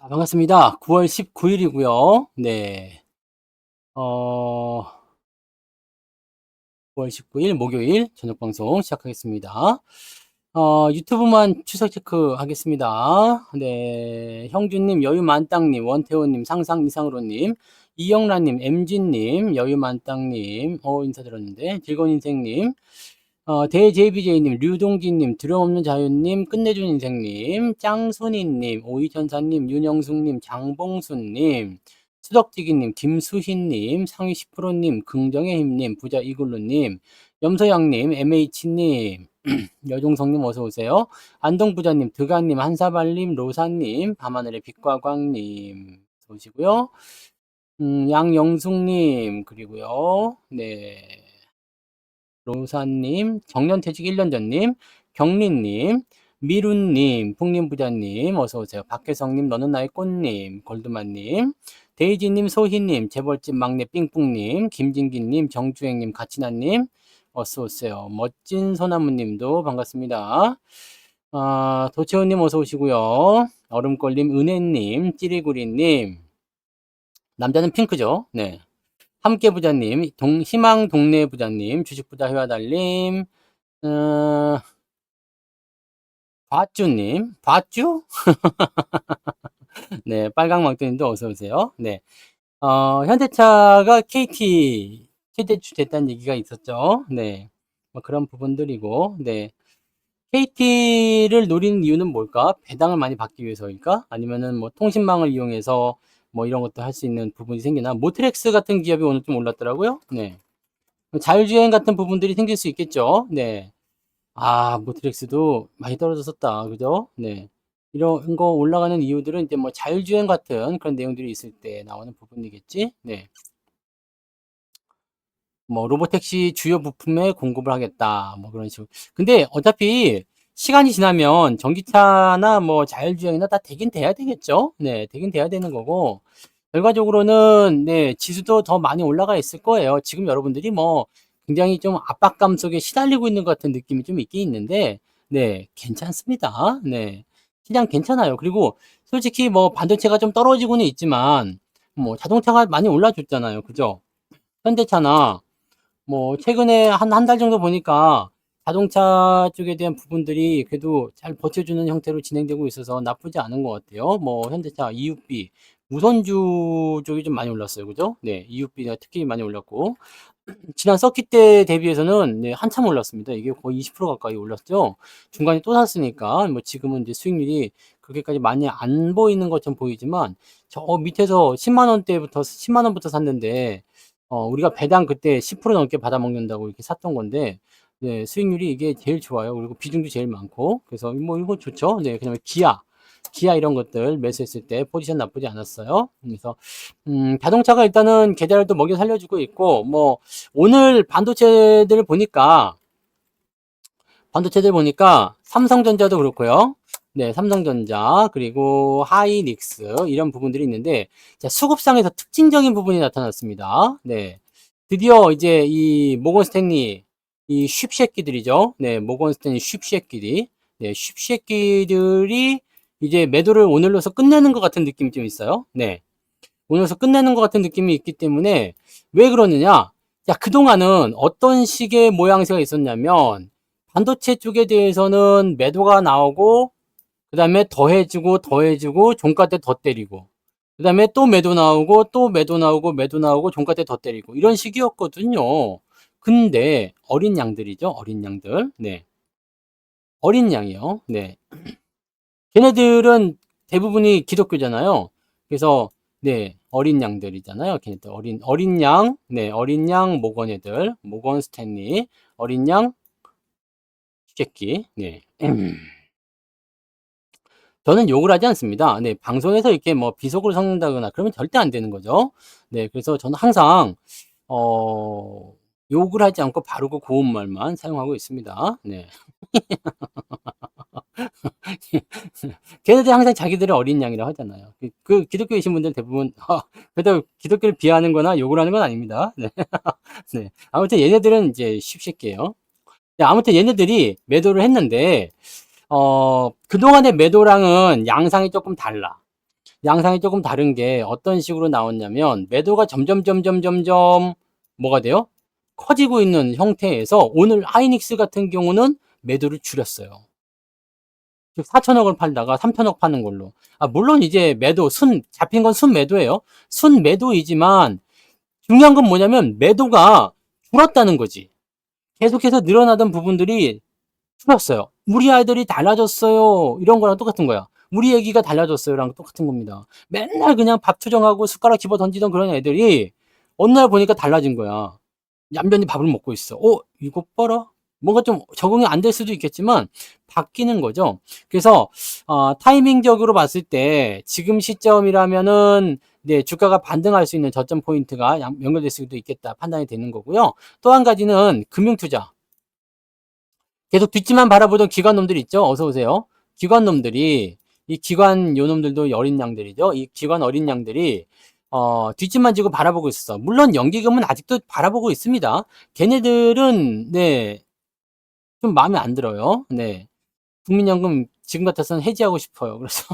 반갑습니다. 9월 19일이고요. 네. 어 9월 19일 목요일 저녁 방송 시작하겠습니다. 유튜브만 추석 체크하겠습니다. 네. 형준님, 여유만땅님, 원태호님, 상상 이상으로님, 이영란님, 엠진님, 여유만땅님, 인사드렸는데, 즐거운 인생님, 대JBJ님, 류동진님, 두려움없는 자유님, 끝내준 인생님, 짱순이님, 오이전사님, 윤영숙님, 장봉순님, 수덕지기님, 김수희님, 상위 10%님, 긍정의 힘님, 부자 이글루님, 염소양님, MH님, 여종성님 어서오세요. 안동부자님, 드가님, 한사발님, 로사님, 밤하늘의 빛과 광님 오시고요. 양영숙님, 그리고요. 네. 로사님, 정년퇴직 1년 전님, 경리님, 미룬님, 풍림부자님, 어서오세요. 박혜성님, 너는 나의 꽃님, 골드만님, 데이지님, 소희님, 재벌집 막내 삥뿡님, 김진기님, 정주행님, 가치나님, 어서오세요. 멋진 소나무님도 반갑습니다. 도채원님 어서오시고요. 얼음골님, 은혜님, 찌리구리님, 남자는 핑크죠. 네. 함께 부자님, 희망 동네 부자님, 주식부자 회화달님, 어, 밧주? 네, 빨강망토님도 어서오세요. 네. 현대차가 KT 최대주 됐다는 얘기가 있었죠. 네. 뭐 그런 부분들이고, 네. KT를 노리는 이유는 뭘까? 배당을 많이 받기 위해서일까? 아니면은 뭐 통신망을 이용해서 뭐 이런 것도 할 수 있는 부분이 생기나? 모트렉스 같은 기업이 오늘 좀 올랐더라고요. 네. 자율주행 같은 부분들이 생길 수 있겠죠. 네. 모트렉스도 많이 떨어졌었다. 그죠? 네. 이런 거 올라가는 이유들은 이제 뭐 자율주행 같은 그런 내용들이 있을 때 나오는 부분이겠지. 네. 뭐 로보택시 주요 부품에 공급을 하겠다. 뭐 그런 식으로. 근데 어차피 시간이 지나면 전기차나 뭐 자율주행이나 다 되긴 돼야 되겠죠. 네. 되긴 돼야 되는 거고. 결과적으로는 네, 지수도 더 많이 올라가 있을 거예요. 지금 여러분들이 뭐 굉장히 좀 압박감 속에 시달리고 있는 것 같은 느낌이 좀 있긴 있는데, 네, 괜찮습니다. 네, 시장 괜찮아요. 그리고 솔직히 뭐 반도체가 좀 떨어지고는 있지만, 뭐 자동차가 많이 올라줬잖아요. 그죠? 현대차나 뭐 최근에 한 달 정도 보니까 자동차 쪽에 대한 부분들이 그래도 잘 버텨주는 형태로 진행되고 있어서 나쁘지 않은 것 같아요. 뭐 현대차 EUB 무선주 쪽이 좀 많이 올랐어요. 그죠? 네, EUB가 특히 많이 올랐고 지난 서킷 때 대비해서는 네, 한참 올랐습니다. 이게 거의 20% 가까이 올랐죠. 중간에 또 샀으니까 뭐 지금은 이제 수익률이 그렇게까지 많이 안 보이는 것처럼 보이지만 저 밑에서 10만 원대부터 10만 원부터 샀는데 우리가 배당 그때 10% 넘게 받아 먹는다고 이렇게 샀던 건데 네, 수익률이 이게 제일 좋아요. 그리고 비중도 제일 많고 그래서 뭐 이거 좋죠. 네, 그다음에 기아 이런 것들 매수했을 때 포지션 나쁘지 않았어요. 그래서 자동차가 일단은 계좌를 먹여 살려주고 있고 뭐 오늘 반도체들 보니까 삼성전자도 그렇고요. 네, 삼성전자 그리고 하이닉스 이런 부분들이 있는데 자, 수급상에서 특징적인 부분이 나타났습니다. 네, 드디어 이제 이 모건 스탠리 이 쉽새끼들이죠. 네, 모건 스탠리 쉽새끼들이 네, 쉽새끼들이 이제 매도를 오늘로서 끝내는 것 같은 느낌이 좀 있어요. 네, 오늘로서 끝내는 것 같은 느낌이 있기 때문에 왜 그러느냐? 야, 그동안은 어떤 식의 모양새가 있었냐면 반도체 쪽에 대해서는 매도가 나오고 그 다음에 더해주고 종가 때 더 때리고 그 다음에 또 매도 나오고 또 매도 나오고 매도 나오고 종가 때 더 때리고 이런 식이었거든요. 근데 어린 양들이죠. 어린 양들. 네. 어린 양이요. 네. 걔네들은 대부분이 기독교잖아요. 그래서 네, 어린 양들이잖아요. 걔네들 어린 양, 네, 어린 양 모건 애들, 모건 스탠리, 어린 양 새끼. 네. 저는 욕을 하지 않습니다. 네, 방송에서 이렇게 뭐 비속어를 섞는다거나 그러면 절대 안 되는 거죠. 네, 그래서 저는 항상 어, 욕을 하지 않고 바르고 고운 말만 사용하고 있습니다. 네. 걔네들 항상 자기들을 어린 양이라고 하잖아요. 그 기독교이신 분들 대부분 그래도 기독교를 비하하는 거나 욕을 하는 건 아닙니다. 네. 네. 아무튼 얘네들은 이제 쉽게요. 네, 아무튼 얘네들이 매도를 했는데 그동안의 매도랑은 양상이 조금 달라. 양상이 조금 다른 게 어떤 식으로 나왔냐면 매도가 점점 뭐가 돼요? 커지고 있는 형태에서 오늘 하이닉스 같은 경우는 매도를 줄였어요. 즉 4천억을 팔다가 3천억 파는 걸로. 물론 이제 매도 잡힌 건 순매도예요. 순매도이지만 중요한 건 뭐냐면 매도가 줄었다는 거지. 계속해서 늘어나던 부분들이 줄었어요. 우리 아이들이 달라졌어요. 이런 거랑 똑같은 거야. 우리 애기가 달라졌어요랑 똑같은 겁니다. 맨날 그냥 밥 투정하고 숟가락 집어 던지던 그런 애들이 어느 날 보니까 달라진 거야. 얌전히 밥을 먹고 있어. 이거 봐라. 뭔가 좀 적응이 안 될 수도 있겠지만 바뀌는 거죠. 그래서 타이밍적으로 봤을 때 지금 시점이라면은 네, 주가가 반등할 수 있는 저점 포인트가 연결될 수도 있겠다 판단이 되는 거고요. 또 한 가지는 금융투자. 계속 뒷집만 바라보던 기관놈들 있죠? 어서 오세요. 기관놈들이 이 기관 요놈들도 어린 양들이죠. 이 기관 어린 양들이 뒷집만 지고 바라보고 있어. 물론 연기금은 아직도 바라보고 있습니다. 걔네들은 네, 좀 마음에 안 들어요. 네. 국민연금 지금 같아서는 해지하고 싶어요. 그래서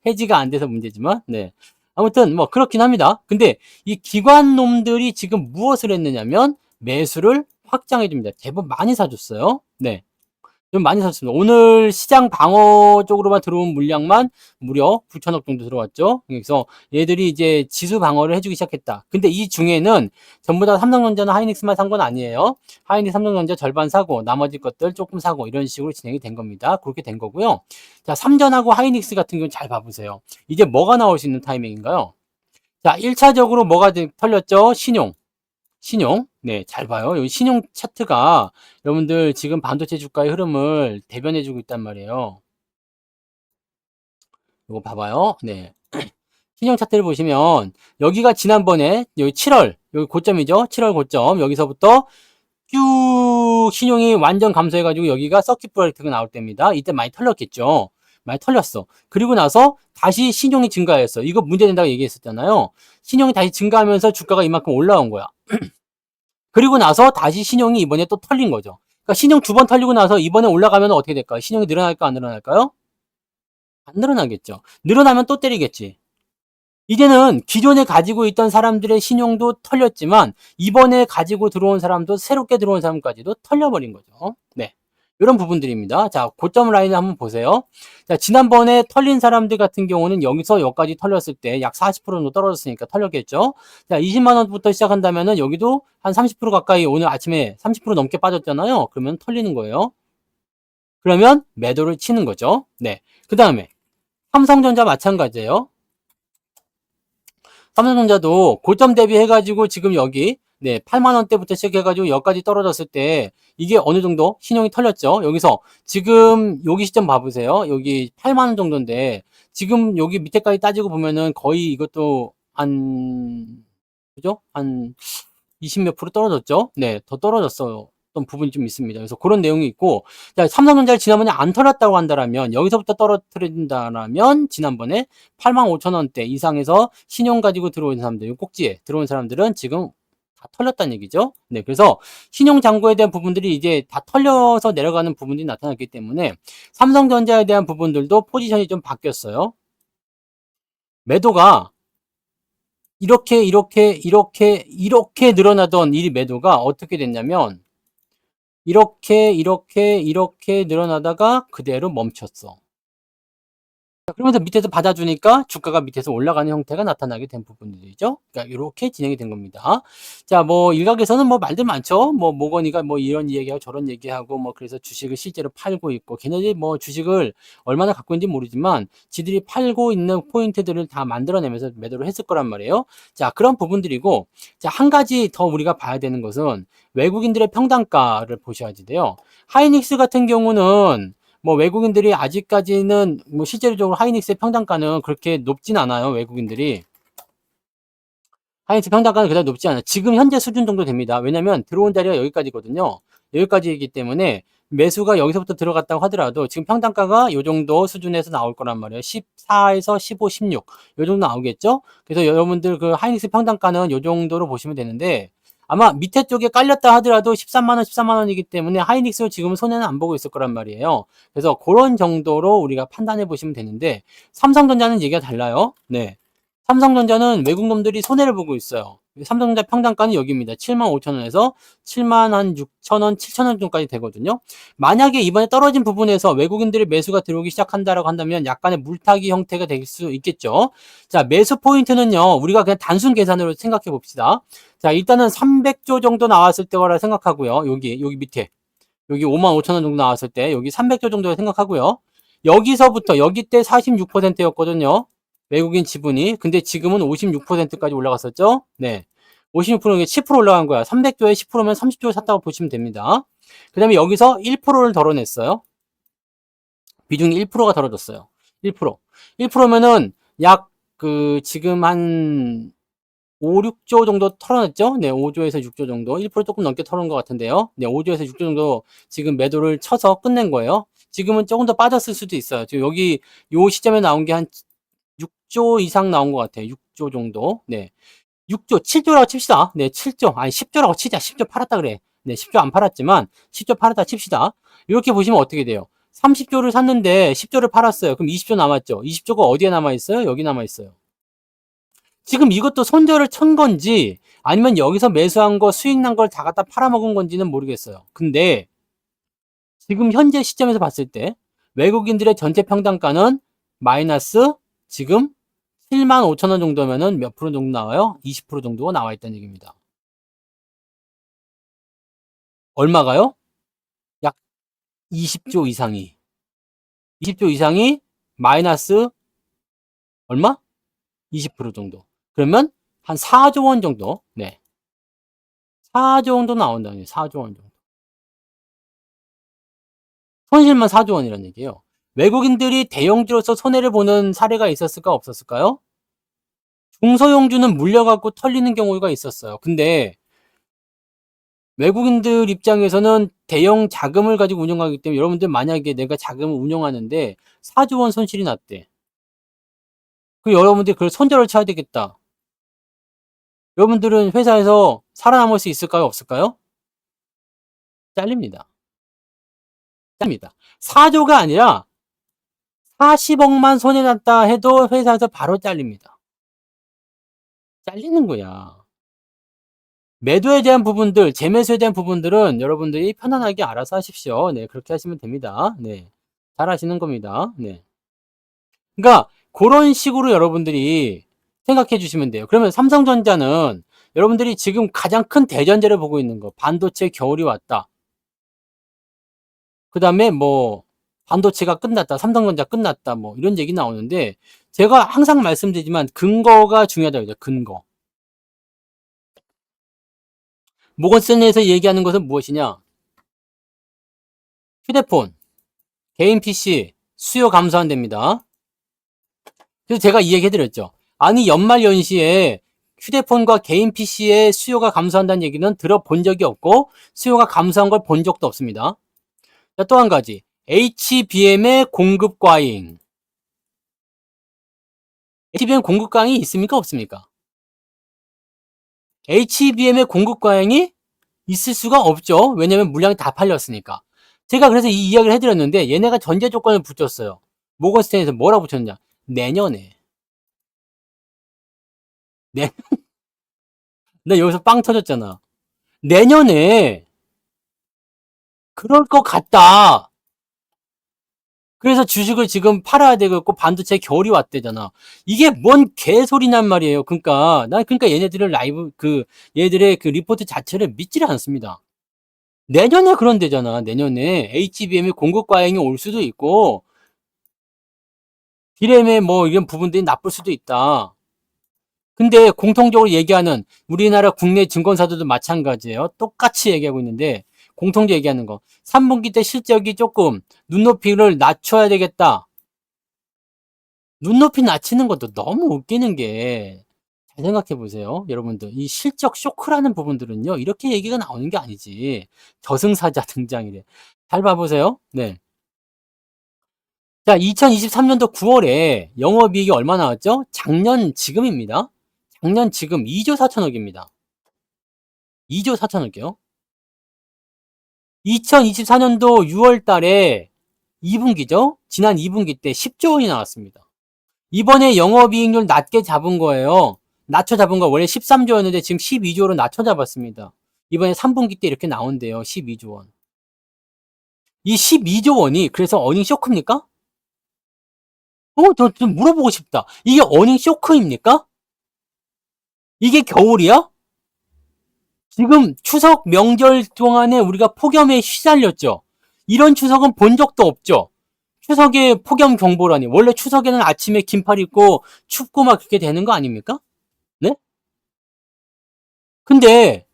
해지가 안 돼서 문제지만 네. 아무튼 뭐 그렇긴 합니다. 근데 이 기관 놈들이 지금 무엇을 했느냐면 매수를 확장해 줍니다. 제법 많이 사줬어요. 네. 좀 많이 샀습니다. 오늘 시장 방어 쪽으로만 들어온 물량만 무려 9천억 정도 들어왔죠. 그래서 얘들이 이제 지수 방어를 해주기 시작했다. 근데 이 중에는 전부 다 삼성전자나 하이닉스만 산 건 아니에요. 하이닉스, 삼성전자 절반 사고 나머지 것들 조금 사고 이런 식으로 진행이 된 겁니다. 그렇게 된 거고요. 자, 삼전하고 하이닉스 같은 경우는 잘 봐보세요. 이제 뭐가 나올 수 있는 타이밍인가요? 자, 1차적으로 뭐가 털렸죠? 신용. 네, 잘 봐요. 여기 신용 차트가 여러분들 지금 반도체 주가의 흐름을 대변해주고 있단 말이에요. 이거 봐봐요. 네. 신용 차트를 보시면 여기가 지난번에 여기 7월 여기 고점이죠. 7월 고점 여기서부터 쭉 신용이 완전 감소해가지고 여기가 서킷 브레이크가 나올 때입니다. 이때 많이 털렸겠죠. 많이 털렸어. 그리고 나서 다시 신용이 증가했어. 이거 문제된다고 얘기했었잖아요. 신용이 다시 증가하면서 주가가 이만큼 올라온 거야. 그리고 나서 다시 신용이 이번에 또 털린 거죠. 그러니까 신용 두 번 털리고 나서 이번에 올라가면 어떻게 될까요? 신용이 늘어날까 안 늘어날까요? 안 늘어나겠죠. 늘어나면 또 때리겠지. 이제는 기존에 가지고 있던 사람들의 신용도 털렸지만 이번에 가지고 들어온 사람도 새롭게 들어온 사람까지도 털려버린 거죠. 네. 이런 부분들입니다. 자, 고점 라인을 한번 보세요. 자, 지난번에 털린 사람들 같은 경우는 여기서 여기까지 털렸을 때 약 40% 정도 떨어졌으니까 털렸겠죠. 자, 20만 원부터 시작한다면은 여기도 한 30% 가까이 오늘 아침에 30% 넘게 빠졌잖아요. 그러면 털리는 거예요. 그러면 매도를 치는 거죠. 네. 그 다음에 삼성전자 마찬가지예요. 삼성전자도 고점 대비해가지고 지금 여기 네 8만원대부터 시작해가지고 여기까지 떨어졌을 때 이게 어느 정도 신용이 털렸죠. 여기서 지금 여기 시점 봐보세요. 여기 8만원 정도인데 지금 여기 밑에까지 따지고 보면은 거의 이것도 그죠? 한 20 몇 프로 떨어졌죠. 네, 더 떨어졌어요. 부분이 좀 있습니다. 그래서 그런 내용이 있고, 자, 삼성전자를 지난번에 안 털었다고 한다면, 여기서부터 떨어뜨린다면, 지난번에 85,000원대 이상에서 신용 가지고 들어온 사람들, 꼭지에 들어온 사람들은 지금 다 털렸다는 얘기죠. 네, 그래서 신용 잔고에 대한 부분들이 이제 다 털려서 내려가는 부분들이 나타났기 때문에, 삼성전자에 대한 부분들도 포지션이 좀 바뀌었어요. 매도가 이렇게 늘어나던 이 매도가 어떻게 됐냐면, 이렇게 늘어나다가 그대로 멈췄어. 그러면서 밑에서 받아주니까 주가가 밑에서 올라가는 형태가 나타나게 된 부분들이죠. 그러니까 이렇게 진행이 된 겁니다. 자, 뭐 일각에서는 뭐 말들 많죠. 뭐 모건이가 뭐 이런 얘기하고 저런 얘기하고 뭐 그래서 주식을 실제로 팔고 있고 걔네들이 뭐 주식을 얼마나 갖고 있는지 모르지만 지들이 팔고 있는 포인트들을 다 만들어내면서 매도를 했을 거란 말이에요. 자, 그런 부분들이고 자, 한 가지 더 우리가 봐야 되는 것은 외국인들의 평단가를 보셔야 돼요. 하이닉스 같은 경우는 뭐 외국인들이 아직까지는 뭐 실제적으로 하이닉스의 평단가는 그렇게 높진 않아요. 외국인들이 하이닉스 평단가는 그다지 높지 않아요. 지금 현재 수준 정도 됩니다. 왜냐면 들어온 자리가 여기까지거든요. 여기까지이기 때문에 매수가 여기서부터 들어갔다고 하더라도 지금 평단가가 요 정도 수준에서 나올 거란 말이에요. 14에서 15, 16 요 정도 나오겠죠. 그래서 여러분들 그 하이닉스 평단가는 요 정도로 보시면 되는데 아마 밑에 쪽에 깔렸다 하더라도 13만 원, 13만 원이기 때문에 하이닉스 지금은 손해는 안 보고 있을 거란 말이에요. 그래서 그런 정도로 우리가 판단해 보시면 되는데 삼성전자는 얘기가 달라요. 네. 삼성전자는 외국 놈들이 손해를 보고 있어요. 삼성전자 평단가는 여기입니다. 75,000원에서 76,000원, 7,000원 정도까지 되거든요. 만약에 이번에 떨어진 부분에서 외국인들의 매수가 들어오기 시작한다라고 한다면 약간의 물타기 형태가 될 수 있겠죠. 자, 매수 포인트는요. 우리가 그냥 단순 계산으로 생각해 봅시다. 자, 일단은 300조 정도 나왔을 때라 생각하고요. 여기 밑에. 여기 55,000원 정도 나왔을 때 여기 300조 정도 생각하고요. 여기서부터 여기 때 46%였거든요. 외국인 지분이. 근데 지금은 56%까지 올라갔었죠. 네. 56%는 10% 올라간 거야. 300조에 10%면 30조 샀다고 보시면 됩니다. 그 다음에 여기서 1%를 덜어냈어요. 비중이 1%가 덜어졌어요. 1%. 1%면은 약 지금 한 5, 6조 정도 털어냈죠? 네, 5조에서 6조 정도. 1% 조금 넘게 털은 것 같은데요. 네, 5조에서 6조 정도 지금 매도를 쳐서 끝낸 거예요. 지금은 조금 더 빠졌을 수도 있어요. 지금 여기 요 시점에 나온 게 한 6조 이상 나온 것 같아요. 6조 정도. 네. 6조, 7조라고 칩시다. 네, 7조. 아니, 10조라고 치자. 10조 팔았다 그래. 네, 10조 안 팔았지만 10조 팔았다 칩시다. 이렇게 보시면 어떻게 돼요? 30조를 샀는데 10조를 팔았어요. 그럼 20조 남았죠? 20조가 어디에 남아있어요? 여기 남아있어요. 지금 이것도 손절을 천 건지 아니면 여기서 매수한 거 수익 난 걸 다 갖다 팔아먹은 건지는 모르겠어요. 근데 지금 현재 시점에서 봤을 때 외국인들의 전체 평단가는 마이너스 지금 75,000원 정도면은 몇 프로 정도 나와요? 20% 정도가 나와 있다는 얘기입니다. 얼마가요? 약 20조 이상이. 20조 이상이 마이너스 얼마? 20% 정도. 그러면 한 4조 원 정도. 네. 4조 정도 나온다는 얘기예요. 4조 원 정도. 손실만 4조 원이라는 얘기예요. 외국인들이 대형주로서 손해를 보는 사례가 있었을까 없었을까요? 중소형주는 물려갖고 털리는 경우가 있었어요. 근데 외국인들 입장에서는 대형 자금을 가지고 운영하기 때문에 여러분들 만약에 내가 자금을 운영하는데 4조 원 손실이 났대. 그 여러분들이 그걸 손절을 쳐야 되겠다. 여러분들은 회사에서 살아남을 수 있을까요? 없을까요? 잘립니다. 잘립니다. 4조가 아니라 40억만 손해났다 해도 회사에서 바로 잘립니다. 잘리는 거야. 매도에 대한 부분들, 재매수에 대한 부분들은 여러분들이 편안하게 알아서 하십시오. 네, 그렇게 하시면 됩니다. 네. 잘 하시는 겁니다. 네. 그러니까 그런 식으로 여러분들이 생각해 주시면 돼요. 그러면 삼성전자는 여러분들이 지금 가장 큰 대전제를 보고 있는 거. 반도체 겨울이 왔다. 그다음에 뭐 반도체가 끝났다. 삼성전자 끝났다. 뭐 이런 얘기 나오는데 제가 항상 말씀드리지만 근거가 중요하다고 그러죠. 근거. 모건스탠리에서 얘기하는 것은 무엇이냐? 휴대폰, 개인 PC 수요 감소한답니다. 그래서 제가 이 얘기 해드렸죠. 아니 연말 연시에 휴대폰과 개인 PC의 수요가 감소한다는 얘기는 들어본 적이 없고 수요가 감소한 걸 본 적도 없습니다. 자, 또 한 가지. HBM의 공급 과잉. HBM 공급 과잉이 있습니까? 없습니까? HBM의 공급 과잉이 있을 수가 없죠. 왜냐면 물량이 다 팔렸으니까. 제가 그래서 이 이야기를 해드렸는데 얘네가 전제 조건을 붙였어요. 모건스탠에서 뭐라고 붙였냐? 내년에. 내, 나 여기서 빵 터졌잖아. 내년에 그럴 것 같다. 그래서 주식을 지금 팔아야 되겠고 반도체 겨울이 왔대잖아. 이게 뭔 개소리냔 말이에요. 그러니까 얘네들은 얘네들의 그 리포트 자체를 믿지를 않습니다. 내년에 그런대잖아. 내년에 HBM의 공급 과잉이 올 수도 있고 디램의 뭐 이런 부분들이 나쁠 수도 있다. 근데 공통적으로 얘기하는 우리나라 국내 증권사들도 마찬가지예요. 똑같이 얘기하고 있는데 공통적으로 얘기하는 거. 3분기 때 실적이 조금 눈높이를 낮춰야 되겠다. 눈높이 낮추는 것도 너무 웃기는 게 잘 생각해 보세요. 여러분들 이 실적 쇼크라는 부분들은요. 이렇게 얘기가 나오는 게 아니지. 저승사자 등장이래. 잘 봐보세요. 네. 자, 2023년도 9월에 영업이익이 얼마 나왔죠? 작년 지금입니다. 작년 지금 2조 4천억입니다. 2조 4천억이요. 2024년도 6월 달에 2분기죠? 지난 2분기 때 10조 원이 나왔습니다. 이번에 영업이익률 낮게 잡은 거예요. 낮춰 잡은 거 원래 13조였는데 지금 12조로 낮춰 잡았습니다. 이번에 3분기 때 이렇게 나온대요. 12조 원. 이 12조 원이 그래서 어닝 쇼크입니까? 저 좀 물어보고 싶다. 이게 어닝 쇼크입니까? 이게 겨울이야? 지금 추석 명절 동안에 우리가 폭염에 시달렸죠. 이런 추석은 본 적도 없죠. 추석에 폭염 경보라니. 원래 추석에는 아침에 긴팔 입고 춥고 막 그렇게 되는 거 아닙니까? 네? 근데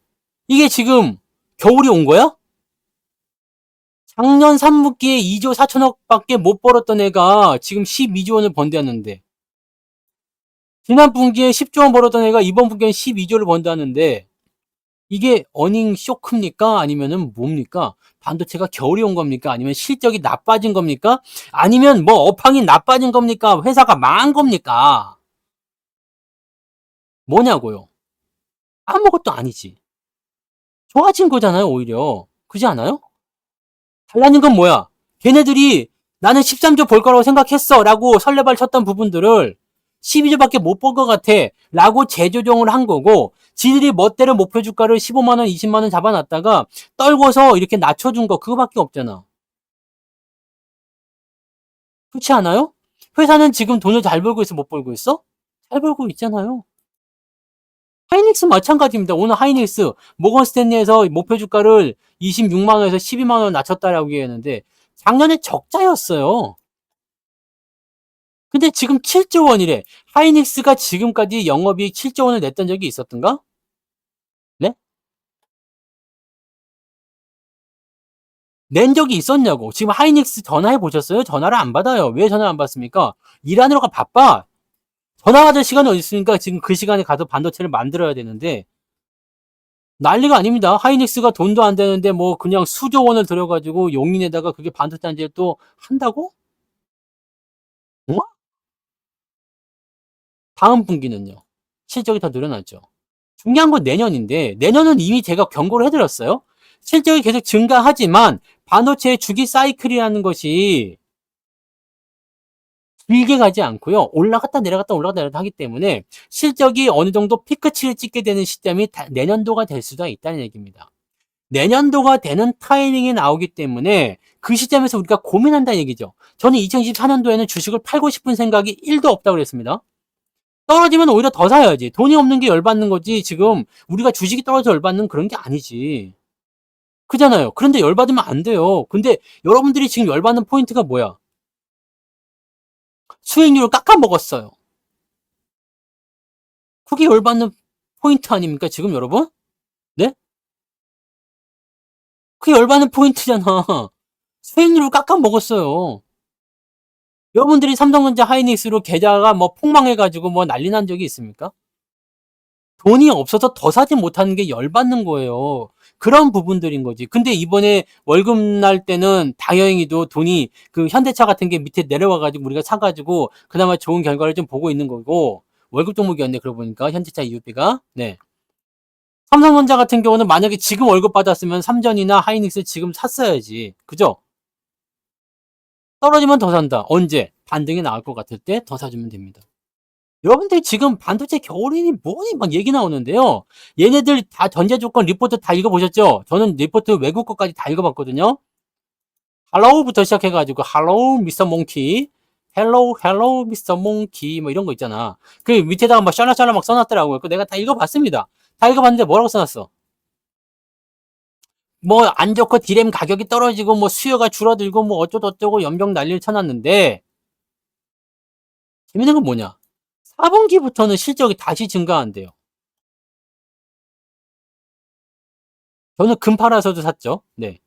이게 지금 겨울이 온 거야? 작년 3분기에 2조 4천억밖에 못 벌었던 애가 지금 12조 원을 번대었는데, 지난 분기에 10조 원 벌었던 애가 이번 분기에 12조를 번다는데, 이게 어닝 쇼크입니까? 아니면은 뭡니까? 반도체가 겨울이 온 겁니까? 아니면 실적이 나빠진 겁니까? 아니면 뭐 업황이 나빠진 겁니까? 회사가 망한 겁니까? 뭐냐고요? 아무것도 아니지. 좋아진 거잖아요, 오히려. 그지 않아요? 달라진 건 뭐야? 걔네들이 나는 13조 벌 거라고 생각했어 라고 설레발 쳤던 부분들을 12조밖에 못 벌 것 같아 라고 재조정을 한 거고, 지들이 멋대로 목표 주가를 15만원, 20만원 잡아놨다가 떨궈서 이렇게 낮춰준 거, 그거밖에 없잖아. 그렇지 않아요? 회사는 지금 돈을 잘 벌고 있어, 못 벌고 있어? 잘 벌고 있잖아요. 하이닉스 마찬가지입니다. 오늘 하이닉스 모건 스탠리에서 목표 주가를 26만 원에서 12만 원 낮췄다라고 얘기했는데 작년에 적자였어요. 근데 지금 7조 원이래. 하이닉스가 지금까지 영업이익 7조 원을 냈던 적이 있었던가? 네? 낸 적이 있었냐고. 지금 하이닉스 전화해 보셨어요? 전화를 안 받아요. 왜 전화 안 받습니까? 일하느라고 바빠. 전화 받을 시간이 어디 있으니까 지금 그 시간에 가서 반도체를 만들어야 되는데 난리가 아닙니다. 하이닉스가 돈도 안 되는데 뭐 그냥 수조 원을 들여가지고 용인에다가 그게 반도체 단지를 또 한다고? 어? 다음 분기는요. 실적이 더 늘어났죠. 중요한 건 내년인데 내년은 이미 제가 경고를 해드렸어요. 실적이 계속 증가하지만 반도체의 주기 사이클이라는 것이 길게 가지 않고요. 올라갔다 내려갔다 올라갔다 내려갔다 하기 때문에 실적이 어느 정도 피크치를 찍게 되는 시점이 내년도가 될 수가 있다는 얘기입니다. 내년도가 되는 타이밍이 나오기 때문에 그 시점에서 우리가 고민한다는 얘기죠. 저는 2024년도에는 주식을 팔고 싶은 생각이 1도 없다고 그랬습니다. 떨어지면 오히려 더 사야지. 돈이 없는 게 열받는 거지. 지금 우리가 주식이 떨어져 열받는 그런 게 아니지. 그잖아요. 그런데 열받으면 안 돼요. 근데 여러분들이 지금 열받는 포인트가 뭐야? 수익률을 깎아 먹었어요. 그게 열받는 포인트 아닙니까? 지금 여러분? 네? 그게 열받는 포인트잖아. 수익률을 깎아 먹었어요. 여러분들이 삼성전자 하이닉스로 계좌가 뭐 폭망해가지고 뭐 난리 난 적이 있습니까? 돈이 없어서 더 사지 못하는 게 열받는 거예요. 그런 부분들인 거지. 근데 이번에 월급 날 때는 다행히도 돈이 그 현대차 같은 게 밑에 내려와가지고 우리가 사가지고 그나마 좋은 결과를 좀 보고 있는 거고, 월급 종목이었네. 그러고 보니까 현대차 EUP가. 네. 삼성전자 같은 경우는 만약에 지금 월급 받았으면 삼전이나 하이닉스 지금 샀어야지. 그죠? 떨어지면 더 산다. 언제? 반등이 나올 것 같을 때 더 사주면 됩니다. 여러분들이 지금 반도체 겨울이니 뭐니 막 얘기 나오는데요. 얘네들 다 전제 조건 리포트 다 읽어보셨죠? 저는 리포트 외국 거까지 다 읽어봤거든요. 할로우부터 시작해가지고 할로우 미스터 몽키, 헬로우 미스터 몽키 뭐 이런 거 있잖아. 그 밑에다가 막 샬라샬라 막 써놨더라고요. 그 내가 다 읽어봤습니다. 다 읽어봤는데 뭐라고 써놨어? 뭐 안 좋고 디램 가격이 떨어지고 뭐 수요가 줄어들고 뭐 어쩌고저쩌고 연병 난리를 쳐놨는데 재밌는 건 뭐냐? 4분기부터는 실적이 다시 증가한대요. 저는 금 팔아서도 샀죠. 네.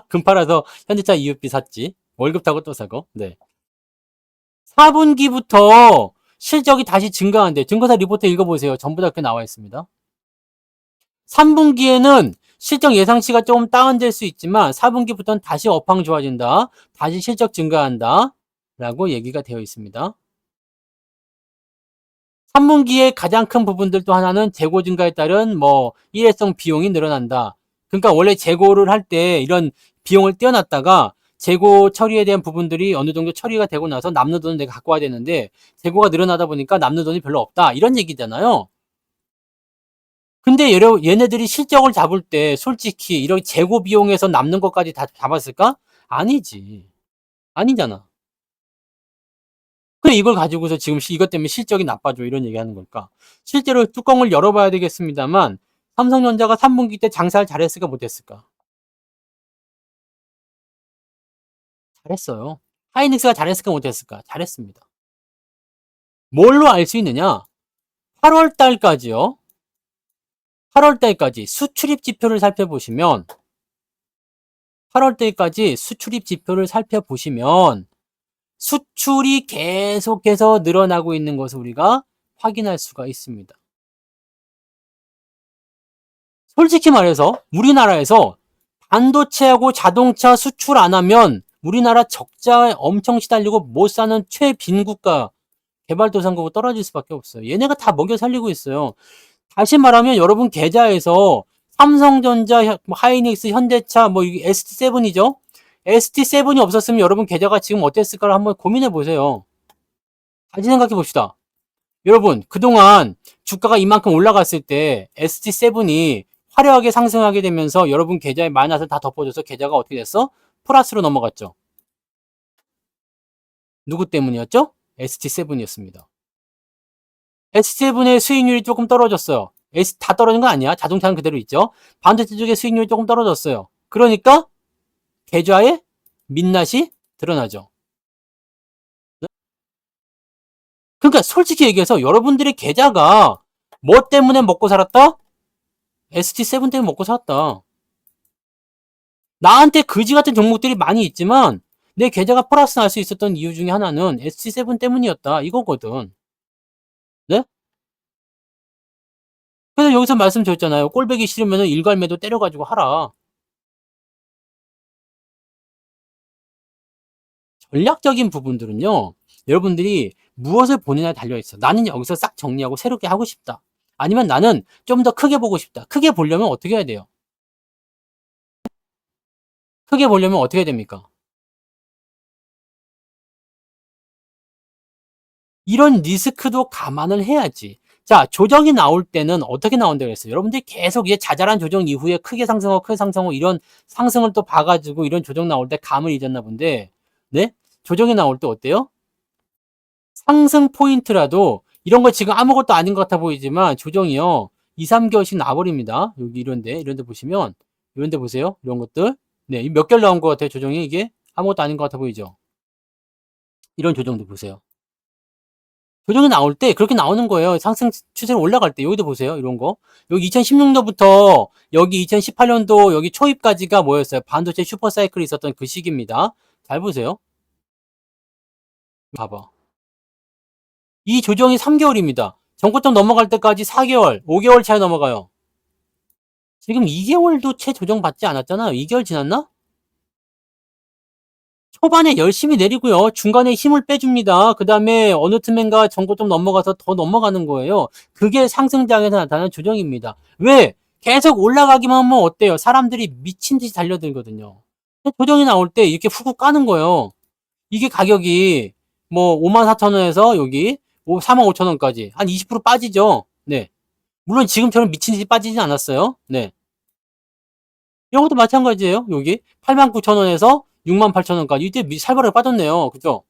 금 팔아서 현대차 EUP 샀지. 월급 타고 또 사고. 네. 4분기부터 실적이 다시 증가한대. 증거사 리포트 읽어보세요. 전부 다 그렇게 나와 있습니다. 3분기에는 실적 예상치가 조금 다운될 수 있지만 4분기부터는 다시 업황 좋아진다. 다시 실적 증가한다. 라고 얘기가 되어 있습니다. 3분기의 가장 큰 부분들 또 하나는 재고 증가에 따른 뭐 일회성 비용이 늘어난다. 그러니까 원래 재고를 할 때 이런 비용을 떼어놨다가 재고 처리에 대한 부분들이 어느 정도 처리가 되고 나서 남는 돈을 내가 갖고 와야 되는데 재고가 늘어나다 보니까 남는 돈이 별로 없다. 이런 얘기잖아요. 근데 얘네들이 실적을 잡을 때 솔직히 이런 재고 비용에서 남는 것까지 다 잡았을까? 아니지. 아니잖아. 그래 이걸 가지고서 지금 이것 때문에 실적이 나빠져 이런 얘기하는 걸까? 실제로 뚜껑을 열어봐야 되겠습니다만 삼성전자가 3분기 때 장사를 잘했을까 못했을까? 잘했어요. 하이닉스가 잘했을까 못했을까? 잘했습니다. 뭘로 알 수 있느냐? 8월 달까지요. 8월 달까지 수출입 지표를 살펴보시면 8월 달까지 수출입 지표를 살펴보시면 수출이 계속해서 늘어나고 있는 것을 우리가 확인할 수가 있습니다. 솔직히 말해서 우리나라에서 반도체하고 자동차 수출 안 하면 우리나라 적자에 엄청 시달리고 못 사는 최빈국가 개발도상국으로 떨어질 수밖에 없어요. 얘네가 다 먹여 살리고 있어요. 다시 말하면 여러분 계좌에서 삼성전자, 하이닉스, 현대차, 뭐 ST7이죠. ST7이 없었으면 여러분 계좌가 지금 어땠을까를 한번 고민해 보세요. 다시 생각해 봅시다. 여러분 그동안 주가가 이만큼 올라갔을 때 ST7이 화려하게 상승하게 되면서 여러분 계좌에 마이너스를 다 덮어줘서 계좌가 어떻게 됐어? 플러스로 넘어갔죠. 누구 때문이었죠? ST7이었습니다. ST7의 수익률이 조금 떨어졌어요. 다 떨어진 거 아니야. 자동차는 그대로 있죠. 반도체 쪽의 수익률이 조금 떨어졌어요. 그러니까 계좌에 민낯이 드러나죠. 그러니까 솔직히 얘기해서 여러분들의 계좌가 뭐 때문에 먹고 살았다? ST7 때문에 먹고 살았다. 나한테 그지 같은 종목들이 많이 있지만 내 계좌가 플러스 날 수 있었던 이유 중에 하나는 ST7 때문이었다. 이거거든. 네? 그래서 여기서 말씀드렸잖아요. 꼴배기 싫으면 일괄매도 때려가지고 하라. 전략적인 부분들은요. 여러분들이 무엇을 보느냐에 달려있어. 나는 여기서 싹 정리하고 새롭게 하고 싶다. 아니면 나는 좀 더 크게 보고 싶다. 크게 보려면 어떻게 해야 돼요? 크게 보려면 어떻게 해야 됩니까? 이런 리스크도 감안을 해야지. 자, 조정이 나올 때는 어떻게 나온다고 했어요? 여러분들이 계속 자잘한 조정 이후에 크게 상승하고 크게 상승하고 이런 상승을 또 봐가지고 이런 조정 나올 때 감을 잊었나 본데, 네? 조정이 나올 때 어때요? 상승 포인트라도 이런 거 지금 아무것도 아닌 것 같아 보이지만 조정이요. 2, 3개월씩 나버립니다. 여기 이런데 보시면, 이런데 보세요. 이런 것들. 네, 몇 개월 나온 것 같아요. 조정이 이게 아무것도 아닌 것 같아 보이죠? 이런 조정도 보세요. 조정이 나올 때 그렇게 나오는 거예요. 상승 추세로 올라갈 때. 여기도 보세요. 이런 거. 여기 2016년부터 여기 2018년도 여기 초입까지가 뭐였어요? 반도체 슈퍼사이클이 있었던 그 시기입니다. 잘 보세요. 봐봐. 이 조정이 3개월입니다. 전고점 넘어갈 때까지 4개월, 5개월 차에 넘어가요. 지금 2개월도 채 조정 받지 않았잖아요. 2개월 지났나? 초반에 열심히 내리고요. 중간에 힘을 빼줍니다. 그 다음에 어느 틈엔가 전고점 넘어가서 더 넘어가는 거예요. 그게 상승장에서 나타나는 조정입니다. 왜? 계속 올라가기만 하면 어때요? 사람들이 미친 듯이 달려들거든요. 조정이 나올 때 이렇게 훅훅 까는 거예요. 이게 가격이 뭐 54,000원에서 여기 45,000원까지 한 20% 빠지죠. 네. 물론 지금처럼 미친 듯이 빠지진 않았어요. 네. 이런 것도 마찬가지예요. 여기 89,000원에서 68,000원까지 이때 살벌하게 빠졌네요. 그죠?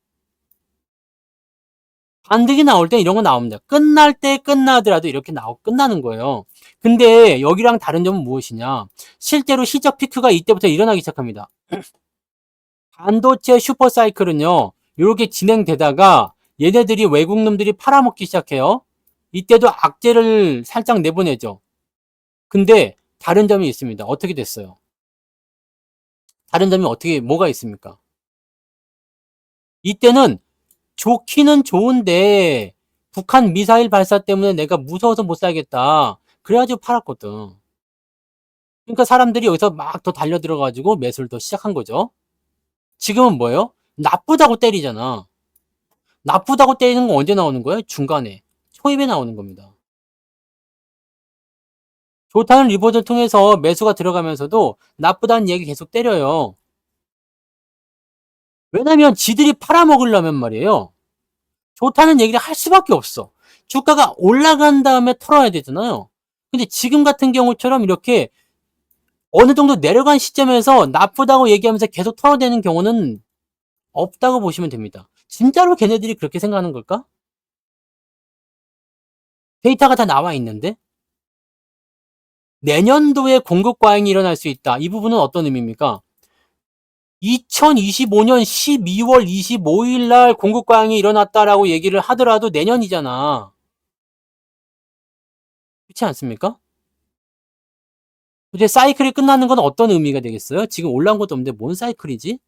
반등이 나올 때 이런 거 나옵니다. 끝날 때 끝나더라도 이렇게 끝나는 거예요. 근데 여기랑 다른 점은 무엇이냐? 실제로 시적 피크가 이때부터 일어나기 시작합니다. 반도체 슈퍼사이클은요. 이렇게 진행되다가 얘네들이 외국 놈들이 팔아먹기 시작해요. 이때도 악재를 살짝 내보내죠. 근데 다른 점이 있습니다. 어떻게 됐어요? 다른 점이 뭐가 있습니까? 이때는 좋기는 좋은데 북한 미사일 발사 때문에 내가 무서워서 못 살겠다. 그래가지고 팔았거든. 그러니까 사람들이 여기서 막 더 달려들어가지고 매수를 더 시작한 거죠. 지금은 뭐예요? 나쁘다고 때리잖아. 나쁘다고 때리는 건 언제 나오는 거예요? 중간에. 초입에 나오는 겁니다. 좋다는 리포트를 통해서 매수가 들어가면서도 나쁘다는 얘기 계속 때려요. 왜냐면 지들이 팔아먹으려면 말이에요. 좋다는 얘기를 할 수밖에 없어. 주가가 올라간 다음에 털어야 되잖아요. 근데 지금 같은 경우처럼 이렇게 어느 정도 내려간 시점에서 나쁘다고 얘기하면서 계속 털어대는 경우는 없다고 보시면 됩니다. 진짜로 걔네들이 그렇게 생각하는 걸까? 데이터가 다 나와 있는데 내년도에 공급 과잉이 일어날 수 있다. 이 부분은 어떤 의미입니까? 2025년 12월 25일 날 공급 과잉이 일어났다라고 얘기를 하더라도 내년이잖아. 그렇지 않습니까? 이제 사이클이 끝나는 건 어떤 의미가 되겠어요? 지금 올라온 것도 없는데 뭔 사이클이지?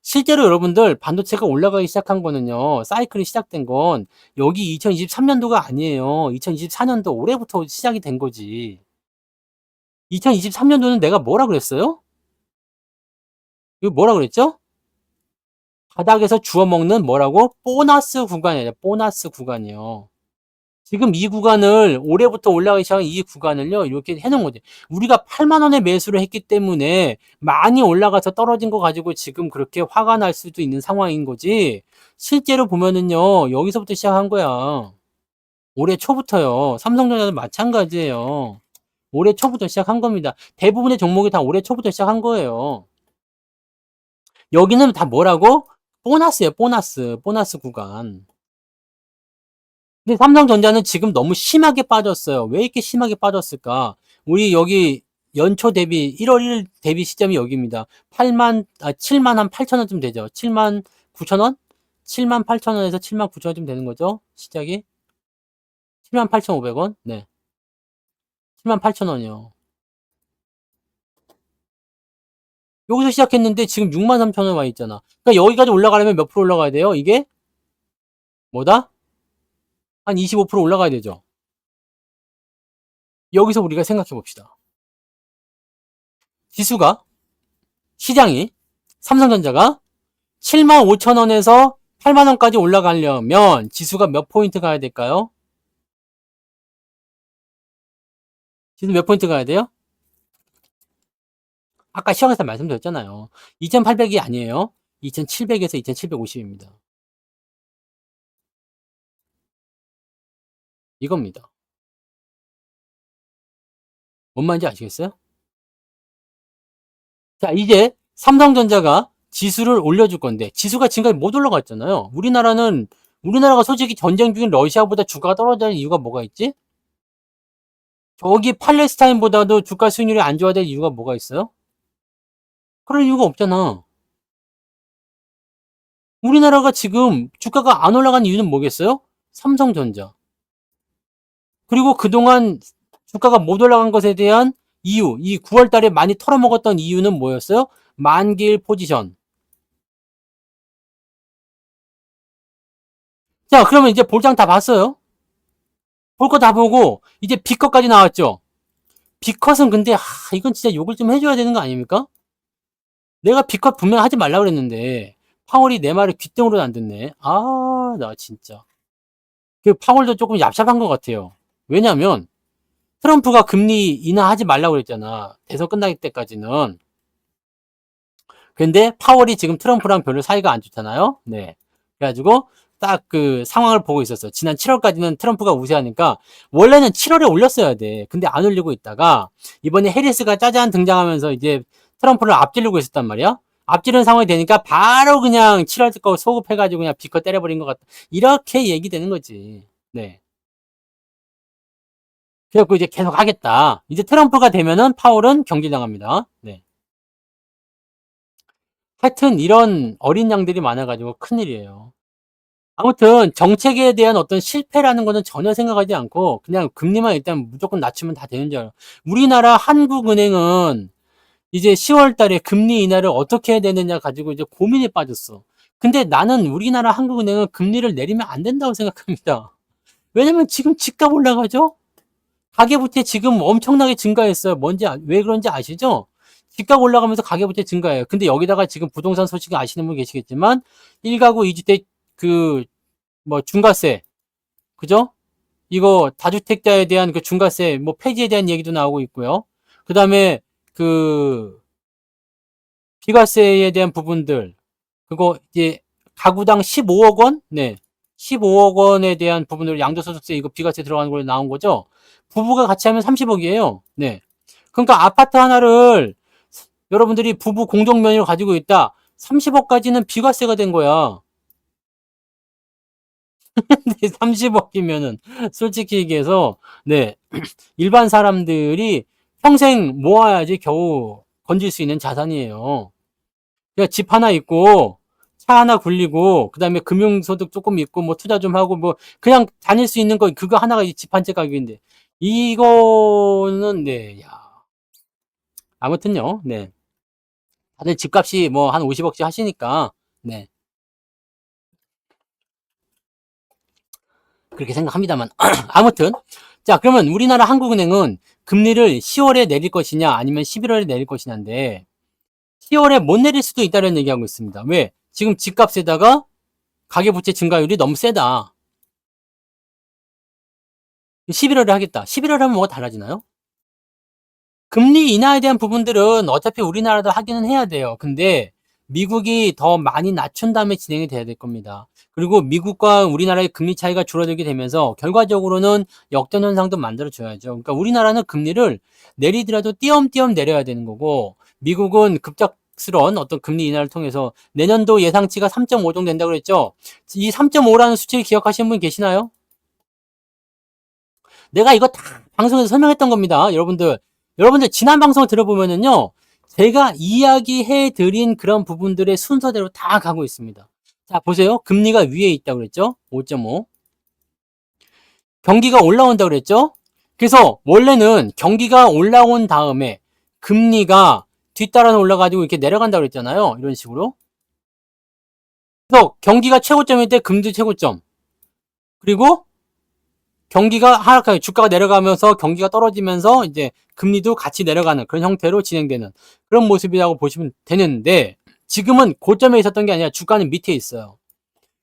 실제로 여러분들 반도체가 올라가기 시작한 거는요. 사이클이 시작된 건 여기 2023년도가 아니에요. 2024년도 올해부터 시작이 된 거지. 2023년도는 내가 뭐라 그랬어요? 이거 뭐라 그랬죠? 바닥에서 주워먹는 뭐라고? 보너스 구간이에요. 보너스 구간이요. 지금 이 구간을 올해부터 올라가기 시작한 이 구간을요. 이렇게 해놓은 거지. 우리가 8만 원에 매수를 했기 때문에 많이 올라가서 떨어진 거 가지고 지금 그렇게 화가 날 수도 있는 상황인 거지. 실제로 보면은요. 여기서부터 시작한 거야. 올해 초부터요. 삼성전자도 마찬가지예요. 올해 초부터 시작한 겁니다. 대부분의 종목이 다 올해 초부터 시작한 거예요. 여기는 다 뭐라고? 보너스예요. 보너스. 보너스 구간. 근데 삼성전자는 지금 너무 심하게 빠졌어요. 왜 이렇게 심하게 빠졌을까? 우리 여기 연초 대비 1월 1일 대비 시점이 여기입니다. 7만 한 8천 원쯤 되죠. 7만 9천 원? 7만 8천 원에서 7만 9천 원쯤 되는 거죠. 시작이 7만 8,500원. 네. 7만 8천 원이요. 여기서 시작했는데 지금 6만 3천 원 와 있잖아. 그러니까 여기까지 올라가려면 몇 프로 올라가야 돼요? 이게 뭐다? 한 25% 올라가야 되죠. 여기서 우리가 생각해 봅시다. 지수가 시장이 삼성전자가 7만 5천 원에서 8만 원까지 올라가려면 지수가 몇 포인트 가야 될까요? 지수 몇 포인트 가야 돼요? 아까 시험에서 말씀드렸잖아요. 2800이 아니에요. 2700에서 2750입니다. 이겁니다. 뭔 말인지 아시겠어요? 자, 이제 삼성전자가 지수를 올려줄 건데 지수가 지금까지 못 올라갔잖아요. 우리나라가 솔직히 전쟁 중인 러시아보다 주가가 떨어질 이유가 뭐가 있지? 저기 팔레스타인보다도 주가 수익률이 안 좋아야 될 이유가 뭐가 있어요? 그럴 이유가 없잖아. 우리나라가 지금 주가가 안 올라간 이유는 뭐겠어요? 삼성전자. 그리고 그동안 주가가 못 올라간 것에 대한 이유, 이 9월 달에 많이 털어먹었던 이유는 뭐였어요? 만기일 포지션. 자, 그러면 이제 볼장 다 봤어요? 볼 거 다 보고 이제 B컷까지 나왔죠? B컷은 근데 이건 진짜 욕을 좀 해줘야 되는 거 아닙니까? 내가 B컷 분명 하지 말라 그랬는데 파월이 내 말을 귓등으로 안 듣네. 아, 나 진짜. 그 파월도 조금 얍삽한 것 같아요. 왜냐면 트럼프가 금리 인하하지 말라고 그랬잖아. 대선 끝날 때까지는. 근데 파월이 지금 트럼프랑 별로 사이가 안 좋잖아요. 네. 그래가지고 딱 그 상황을 보고 있었어. 지난 7월까지는 트럼프가 우세하니까 원래는 7월에 올렸어야 돼. 근데 안 올리고 있다가 이번에 해리스가 짜잔 등장하면서 이제 트럼프를 앞지르고 있었단 말이야. 앞지르는 상황이 되니까 바로 그냥 7월 거 소급해가지고 그냥 비커 때려버린 것 같다. 이렇게 얘기되는 거지. 네. 그래갖고 이제 계속 하겠다. 이제 트럼프가 되면은 파월은 경질당합니다. 네. 하여튼 이런 어린 양들이 많아가지고 큰일이에요. 아무튼 정책에 대한 어떤 실패라는 거는 전혀 생각하지 않고 그냥 금리만 일단 무조건 낮추면 다 되는 줄 알아요. 우리나라 한국은행은 이제 10월 달에 금리 인하를 어떻게 해야 되느냐 가지고 이제 고민에 빠졌어. 근데 나는 우리나라 한국은행은 금리를 내리면 안 된다고 생각합니다. 왜냐면 지금 집값 올라가죠? 가계부채 지금 엄청나게 증가했어요. 왜 그런지 아시죠? 집값 올라가면서 가계부채 증가해요. 근데 여기다가 지금 부동산 소식 아시는 분 계시겠지만 1가구 2주택 그 뭐 중과세 그죠? 이거 다주택자에 대한 그 중과세 뭐 폐지에 대한 얘기도 나오고 있고요. 그 다음에 그 비과세에 대한 부분들, 그거 이제 가구당 15억 원? 네. 15억 원에 대한 부분으로 양도소득세 이거 비과세 들어가는 걸로 나온 거죠. 부부가 같이 하면 30억이에요. 네. 그러니까 아파트 하나를 여러분들이 부부 공동명의로 가지고 있다. 30억까지는 비과세가 된 거야. 30억이면은 솔직히 얘기해서 네. 일반 사람들이 평생 모아야지 겨우 건질 수 있는 자산이에요. 그러니까 집 하나 있고 차 하나 굴리고 그다음에 금융소득 조금 있고 뭐 투자 좀 하고 뭐 그냥 다닐 수 있는 거 그거 하나가 집 한 채 가격인데 이거는 네. 야. 아무튼요. 네. 다들 집값이 뭐 한 50억씩 하시니까 네. 그렇게 생각합니다만 아무튼 자 그러면 우리나라 한국은행은 금리를 10월에 내릴 것이냐 아니면 11월에 내릴 것이냐인데 10월에 못 내릴 수도 있다는 얘기하고 있습니다. 왜? 지금 집값에다가 가계부채 증가율이 너무 세다. 11월에 하겠다. 11월에 하면 뭐가 달라지나요? 금리 인하에 대한 부분들은 어차피 우리나라도 하기는 해야 돼요. 근데 미국이 더 많이 낮춘 다음에 진행이 돼야 될 겁니다. 그리고 미국과 우리나라의 금리 차이가 줄어들게 되면서 결과적으로는 역전 현상도 만들어줘야죠. 그러니까 우리나라는 금리를 내리더라도 띄엄띄엄 내려야 되는 거고 미국은 급작스러운 어떤 금리 인하를 통해서 내년도 예상치가 3.5 정도 된다고 그랬죠. 이 3.5라는 수치를 기억하시는 분 계시나요? 내가 이거 다 방송에서 설명했던 겁니다. 여러분들 지난 방송을 들어보면은요. 제가 이야기해 드린 그런 부분들의 순서대로 다 가고 있습니다. 자, 보세요. 금리가 위에 있다고 그랬죠? 5.5. 경기가 올라온다고 그랬죠? 그래서 원래는 경기가 올라온 다음에 금리가 뒤따라서 올라가지고 이렇게 내려간다고 그랬잖아요. 이런 식으로. 그래서 경기가 최고점일 때 금리 최고점. 그리고 경기가 하락하게 주가가 내려가면서 경기가 떨어지면서 이제 금리도 같이 내려가는 그런 형태로 진행되는 그런 모습이라고 보시면 되는데 지금은 고점에 있었던 게 아니라 주가는 밑에 있어요.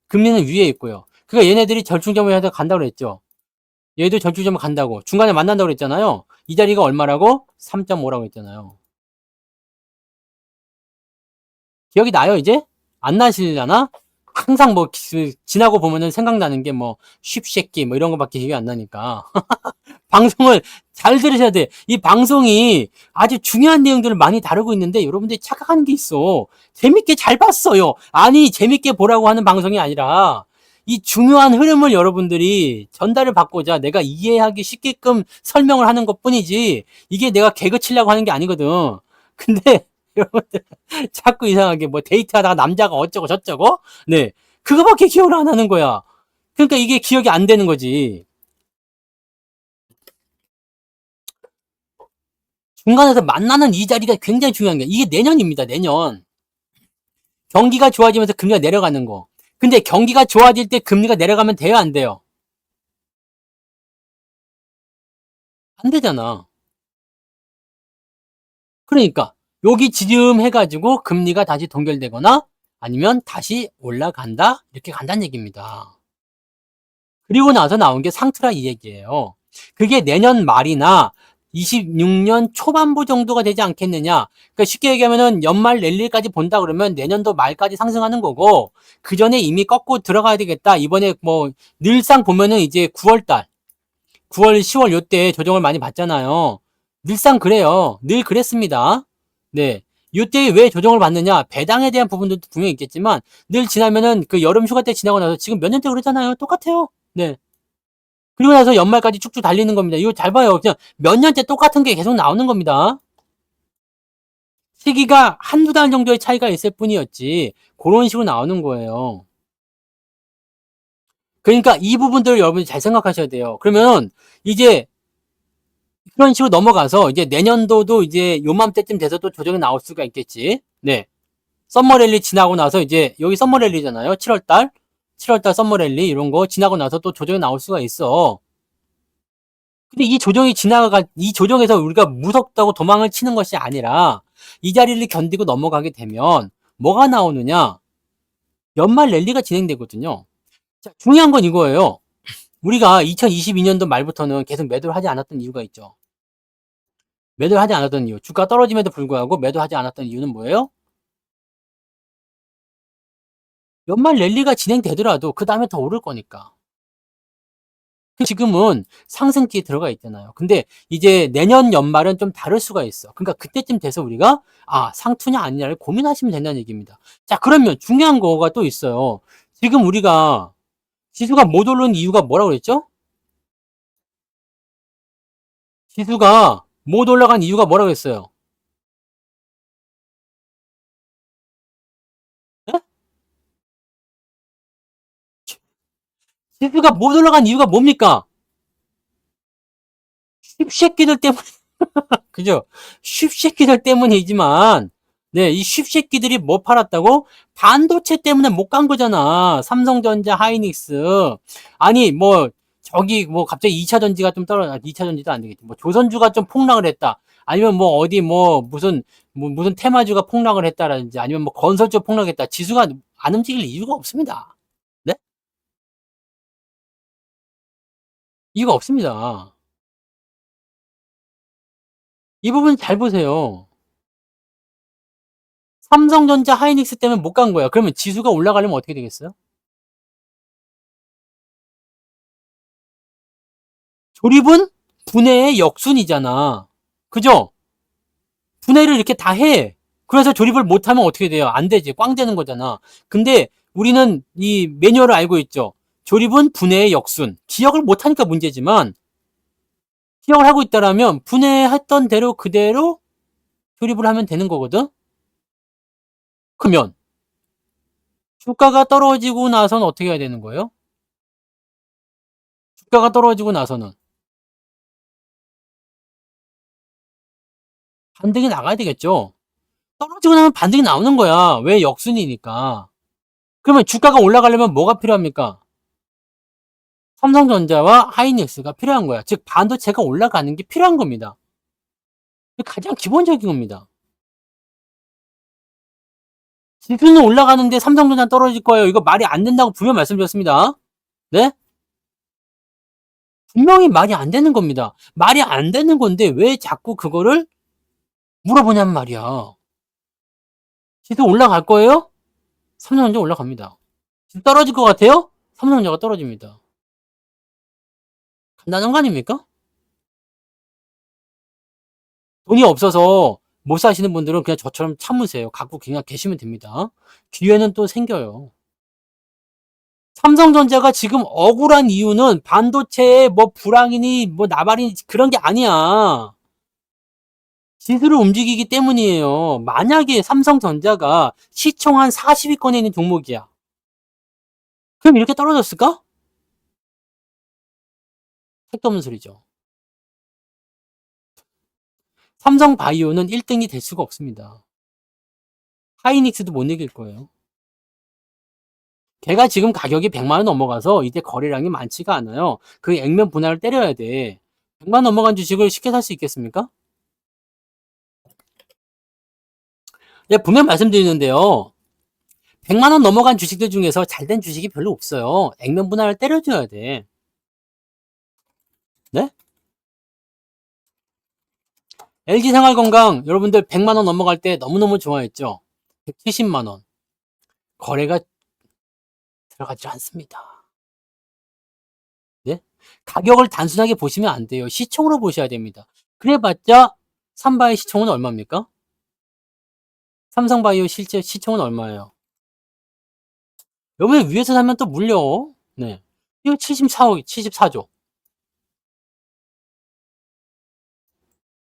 금리는 위에 있고요. 그러니까 얘네들이 절충점을 해서 간다고 그랬죠. 얘도 절충점을 간다고 중간에 만난다고 그랬잖아요. 이 자리가 얼마라고? 3.5라고 했잖아요. 기억이 나요 이제? 안 나시려나? 항상 뭐 지나고 보면은 생각나는 게 뭐 쉽새끼 뭐 이런 거밖에 기억이 안 나니까 방송을 잘 들으셔야 돼. 이 방송이 아주 중요한 내용들을 많이 다루고 있는데 여러분들이 착각하는 게 있어. 재밌게 잘 봤어요. 아니 재밌게 보라고 하는 방송이 아니라 이 중요한 흐름을 여러분들이 전달을 받고자 내가 이해하기 쉽게끔 설명을 하는 것뿐이지 이게 내가 개그 치려고 하는 게 아니거든. 근데 여러분들 자꾸 이상하게 뭐 데이트하다가 남자가 어쩌고 저쩌고 네 그거밖에 기억을 안 하는 거야. 그러니까 이게 기억이 안 되는 거지. 중간에서 만나는 이 자리가 굉장히 중요한 게 이게 내년입니다. 내년. 경기가 좋아지면서 금리가 내려가는 거. 근데 경기가 좋아질 때 금리가 내려가면 돼요, 안 돼요? 안 되잖아. 그러니까 여기 지금 해가지고 금리가 다시 동결되거나 아니면 다시 올라간다 이렇게 간다는 얘기입니다. 그리고 나서 나온 게 상트라 이 얘기예요. 그게 내년 말이나 26년 초반부 정도가 되지 않겠느냐. 그러니까 쉽게 얘기하면은 연말 랠리까지 본다 그러면 내년도 말까지 상승하는 거고 그 전에 이미 꺾고 들어가야 되겠다. 이번에 뭐 늘상 보면은 이제 9월 10월 요때 조정을 많이 받잖아요. 늘상 그래요. 늘 그랬습니다. 네. 요때 왜 조정을 받느냐? 배당에 대한 부분도 분명히 있겠지만 늘 지나면은 그 여름 휴가 때 지나고 나서 지금 몇 년째 그러잖아요. 똑같아요. 네. 그리고 나서 연말까지 쭉쭉 달리는 겁니다. 이거 잘 봐요. 그냥 몇 년째 똑같은 게 계속 나오는 겁니다. 시기가 한두 달 정도의 차이가 있을 뿐이었지. 그런 식으로 나오는 거예요. 그러니까 이 부분들을 여러분이 잘 생각하셔야 돼요. 그러면 이제 그런 식으로 넘어가서 이제 내년도도 이제 요맘때쯤 돼서 또 조정이 나올 수가 있겠지. 네. 썸머랠리 지나고 나서 이제 여기 썸머랠리잖아요. 7월달 썸머랠리 이런 거 지나고 나서 또 조정이 나올 수가 있어. 근데 이 조정에서 우리가 무섭다고 도망을 치는 것이 아니라 이 자리를 견디고 넘어가게 되면 뭐가 나오느냐? 연말 랠리가 진행되거든요. 자, 중요한 건 이거예요. 우리가 2022년도 말부터는 계속 매도를 하지 않았던 이유가 있죠. 매도를 하지 않았던 이유. 주가 떨어짐에도 불구하고 매도하지 않았던 이유는 뭐예요? 연말 랠리가 진행되더라도 그 다음에 더 오를 거니까. 지금은 상승기에 들어가 있잖아요. 근데 이제 내년 연말은 좀 다를 수가 있어. 그러니까 그때쯤 돼서 우리가 상투냐 아니냐를 고민하시면 된다는 얘기입니다. 자, 그러면 중요한 거가 또 있어요. 지금 우리가 지수가 못 오르는 이유가 뭐라고 그랬죠? 지수가 못 올라간 이유가 뭐라고 했어요? 네? 지수가 못 올라간 이유가 뭡니까? 씹새끼들 때문에 그죠? 쉽새끼들 때문이지만, 네, 이 쉽새끼들이 뭐 팔았다고? 반도체 때문에 못 간 거잖아. 삼성전자, 하이닉스. 아니, 뭐, 저기, 뭐, 갑자기 2차 전지가 좀 떨어져, 2차 전지도 안 되겠지. 뭐, 조선주가 좀 폭락을 했다. 아니면 뭐, 어디 뭐, 무슨 테마주가 폭락을 했다라든지, 아니면 뭐, 건설주 폭락했다. 지수가 안 움직일 이유가 없습니다. 네? 이유가 없습니다. 이 부분 잘 보세요. 삼성전자, 하이닉스 때문에 못 간 거야. 그러면 지수가 올라가려면 어떻게 되겠어요? 조립은 분해의 역순이잖아. 그죠? 분해를 이렇게 다 해. 그래서 조립을 못하면 어떻게 돼요? 안 되지. 꽝 되는 거잖아. 근데 우리는 이 매뉴얼을 알고 있죠. 조립은 분해의 역순. 기억을 못하니까 문제지만 기억을 하고 있다라면 분해했던 대로 그대로 조립을 하면 되는 거거든. 그러면 주가가 떨어지고 나서는 어떻게 해야 되는 거예요? 주가가 떨어지고 나서는 반등이 나가야 되겠죠. 떨어지고 나면 반등이 나오는 거야. 왜? 역순이니까. 그러면 주가가 올라가려면 뭐가 필요합니까? 삼성전자와 하이닉스가 필요한 거야. 즉 반도체가 올라가는 게 필요한 겁니다. 가장 기본적인 겁니다. 지수는 올라가는데 삼성전자 떨어질 거예요. 이거 말이 안 된다고 분명 말씀드렸습니다. 네? 분명히 말이 안 되는 겁니다. 말이 안 되는 건데 왜 자꾸 그거를 물어보냔 말이야. 지수 올라갈 거예요? 삼성전자 올라갑니다. 지수 떨어질 것 같아요? 삼성전자가 떨어집니다. 간단한 거 아닙니까? 돈이 없어서 못 사시는 분들은 그냥 저처럼 참으세요. 갖고 그냥 계시면 됩니다. 기회는 또 생겨요. 삼성전자가 지금 억울한 이유는 반도체에 뭐 불황이니 뭐 나발이니 그런 게 아니야. 지수를 움직이기 때문이에요. 만약에 삼성전자가 시총 한 40위권에 있는 종목이야. 그럼 이렇게 떨어졌을까? 택도 없는 소리죠. 삼성바이오는 1등이 될 수가 없습니다. 하이닉스도 못 이길 거예요. 걔가 지금 가격이 100만 원 넘어가서 이제 거래량이 많지가 않아요. 그 액면 분할을 때려야 돼. 100만 원 넘어간 주식을 쉽게 살 수 있겠습니까? 네, 분명 말씀드리는데요. 100만 원 넘어간 주식들 중에서 잘된 주식이 별로 없어요. 액면 분할을 때려줘야 돼. 네? LG생활건강 여러분들 100만 원 넘어갈 때 너무너무 좋아했죠. 170만 원. 거래가 들어가지 않습니다. 네? 가격을 단순하게 보시면 안 돼요. 시총으로 보셔야 됩니다. 그래봤자 삼바의 시총은 얼마입니까? 삼성바이오 실제 시총은 얼마예요? 여러분 위에서 사면 또 물려. 네. 이거 74조.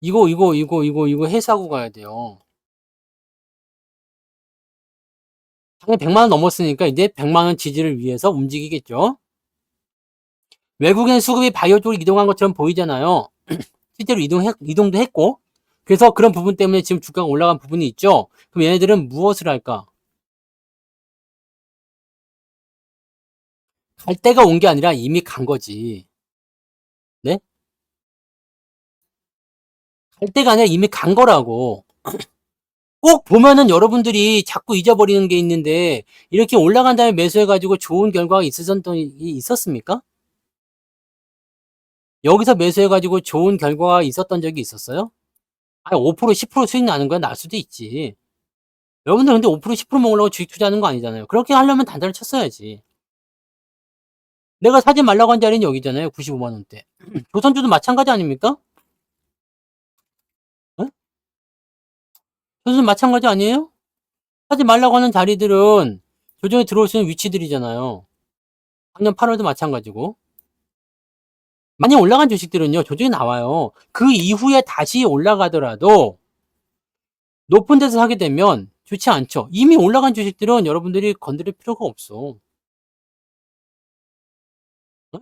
이거 해소하고 가야 돼요. 당연히 100만 원 넘었으니까 이제 100만 원 지지를 위해서 움직이겠죠. 외국인 수급이 바이오 쪽으로 이동한 것처럼 보이잖아요. 실제로 이동도 했고. 그래서 그런 부분 때문에 지금 주가가 올라간 부분이 있죠. 그럼 얘네들은 무엇을 할까? 갈 때가 온 게 아니라 이미 간 거지. 네? 갈 때가 아니라 이미 간 거라고. 꼭 보면은 여러분들이 자꾸 잊어버리는 게 있는데 이렇게 올라간 다음에 매수해가지고 좋은 결과가 있었습니까? 여기서 매수해가지고 좋은 결과가 있었던 적이 있었어요? 아니, 5%, 10% 수익 나는 거야? 날 수도 있지. 여러분들 근데 5%, 10% 먹으려고 주식 투자하는 거 아니잖아요. 그렇게 하려면 단타를 쳤어야지. 내가 사지 말라고 한 자리는 여기잖아요. 95만 원대. 조선주도 마찬가지 아닙니까? 응? 조선 마찬가지 아니에요? 사지 말라고 하는 자리들은 조정에 들어올 수 있는 위치들이잖아요. 작년 8월도 마찬가지고. 많이 올라간 주식들은요, 조정이 나와요. 그 이후에 다시 올라가더라도 높은 데서 사게 되면 좋지 않죠. 이미 올라간 주식들은 여러분들이 건드릴 필요가 없어. 어?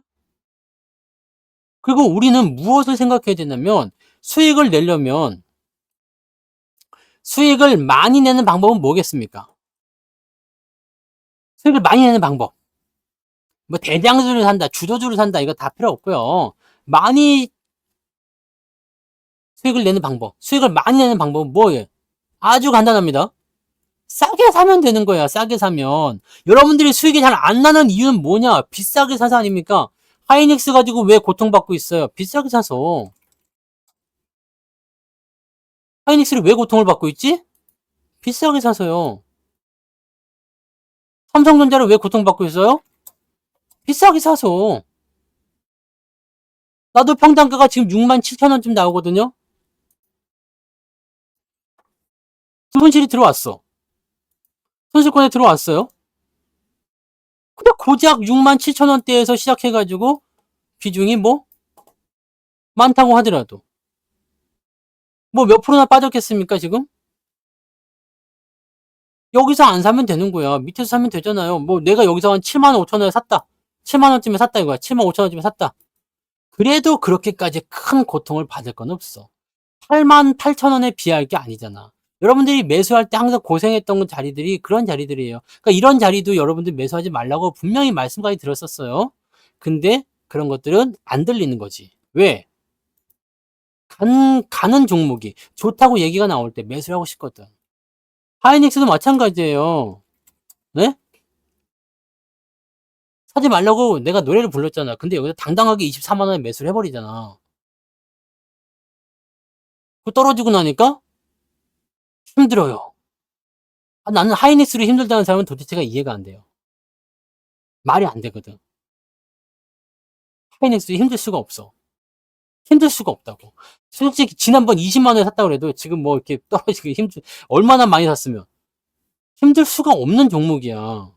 그리고 우리는 무엇을 생각해야 되냐면 수익을 내려면 수익을 많이 내는 방법은 뭐겠습니까? 수익을 많이 내는 방법. 뭐 대장주를 산다, 주도주를 산다 이거 다 필요 없고요. 많이 수익을 내는 방법. 수익을 많이 내는 방법은 뭐예요? 아주 간단합니다. 싸게 사면 되는 거야. 싸게 사면. 여러분들이 수익이 잘 안 나는 이유는 뭐냐? 비싸게 사서 아닙니까? 하이닉스 가지고 왜 고통받고 있어요? 비싸게 사서. 하이닉스를 왜 고통을 받고 있지? 비싸게 사서요. 삼성전자를 왜 고통받고 있어요? 비싸게 사서. 나도 평단가가 지금 67,000원쯤 나오거든요. 손실이 들어왔어. 손실권에 들어왔어요. 근데 고작 67,000원대에서 시작해가지고 비중이 뭐 많다고 하더라도 뭐 몇 프로나 빠졌겠습니까 지금? 여기서 안 사면 되는 거야. 밑에서 사면 되잖아요. 뭐 내가 여기서 한 75,000원에 샀다. 7만원쯤에 샀다 이거야. 75,000원쯤에 샀다. 그래도 그렇게까지 큰 고통을 받을 건 없어. 88,000원에 비할 게 아니잖아. 여러분들이 매수할 때 항상 고생했던 자리들이 그런 자리들이에요. 그러니까 이런 자리도 여러분들 매수하지 말라고 분명히 말씀까지 들었었어요. 근데 그런 것들은 안 들리는 거지. 왜? 가는 종목이 좋다고 얘기가 나올 때 매수를 하고 싶거든. 하이닉스도 마찬가지예요. 네? 사지 말라고 내가 노래를 불렀잖아. 근데 여기서 당당하게 24만 원에 매수를 해버리잖아. 그 떨어지고 나니까 힘들어요. 나는 하이닉스로 힘들다는 사람은 도대체가 이해가 안 돼요. 말이 안 되거든. 하이닉스 힘들 수가 없어. 힘들 수가 없다고. 솔직히 지난번 20만 원에 샀다고 그래도 지금 뭐 이렇게 떨어지기 얼마나 많이 샀으면 힘들 수가 없는 종목이야.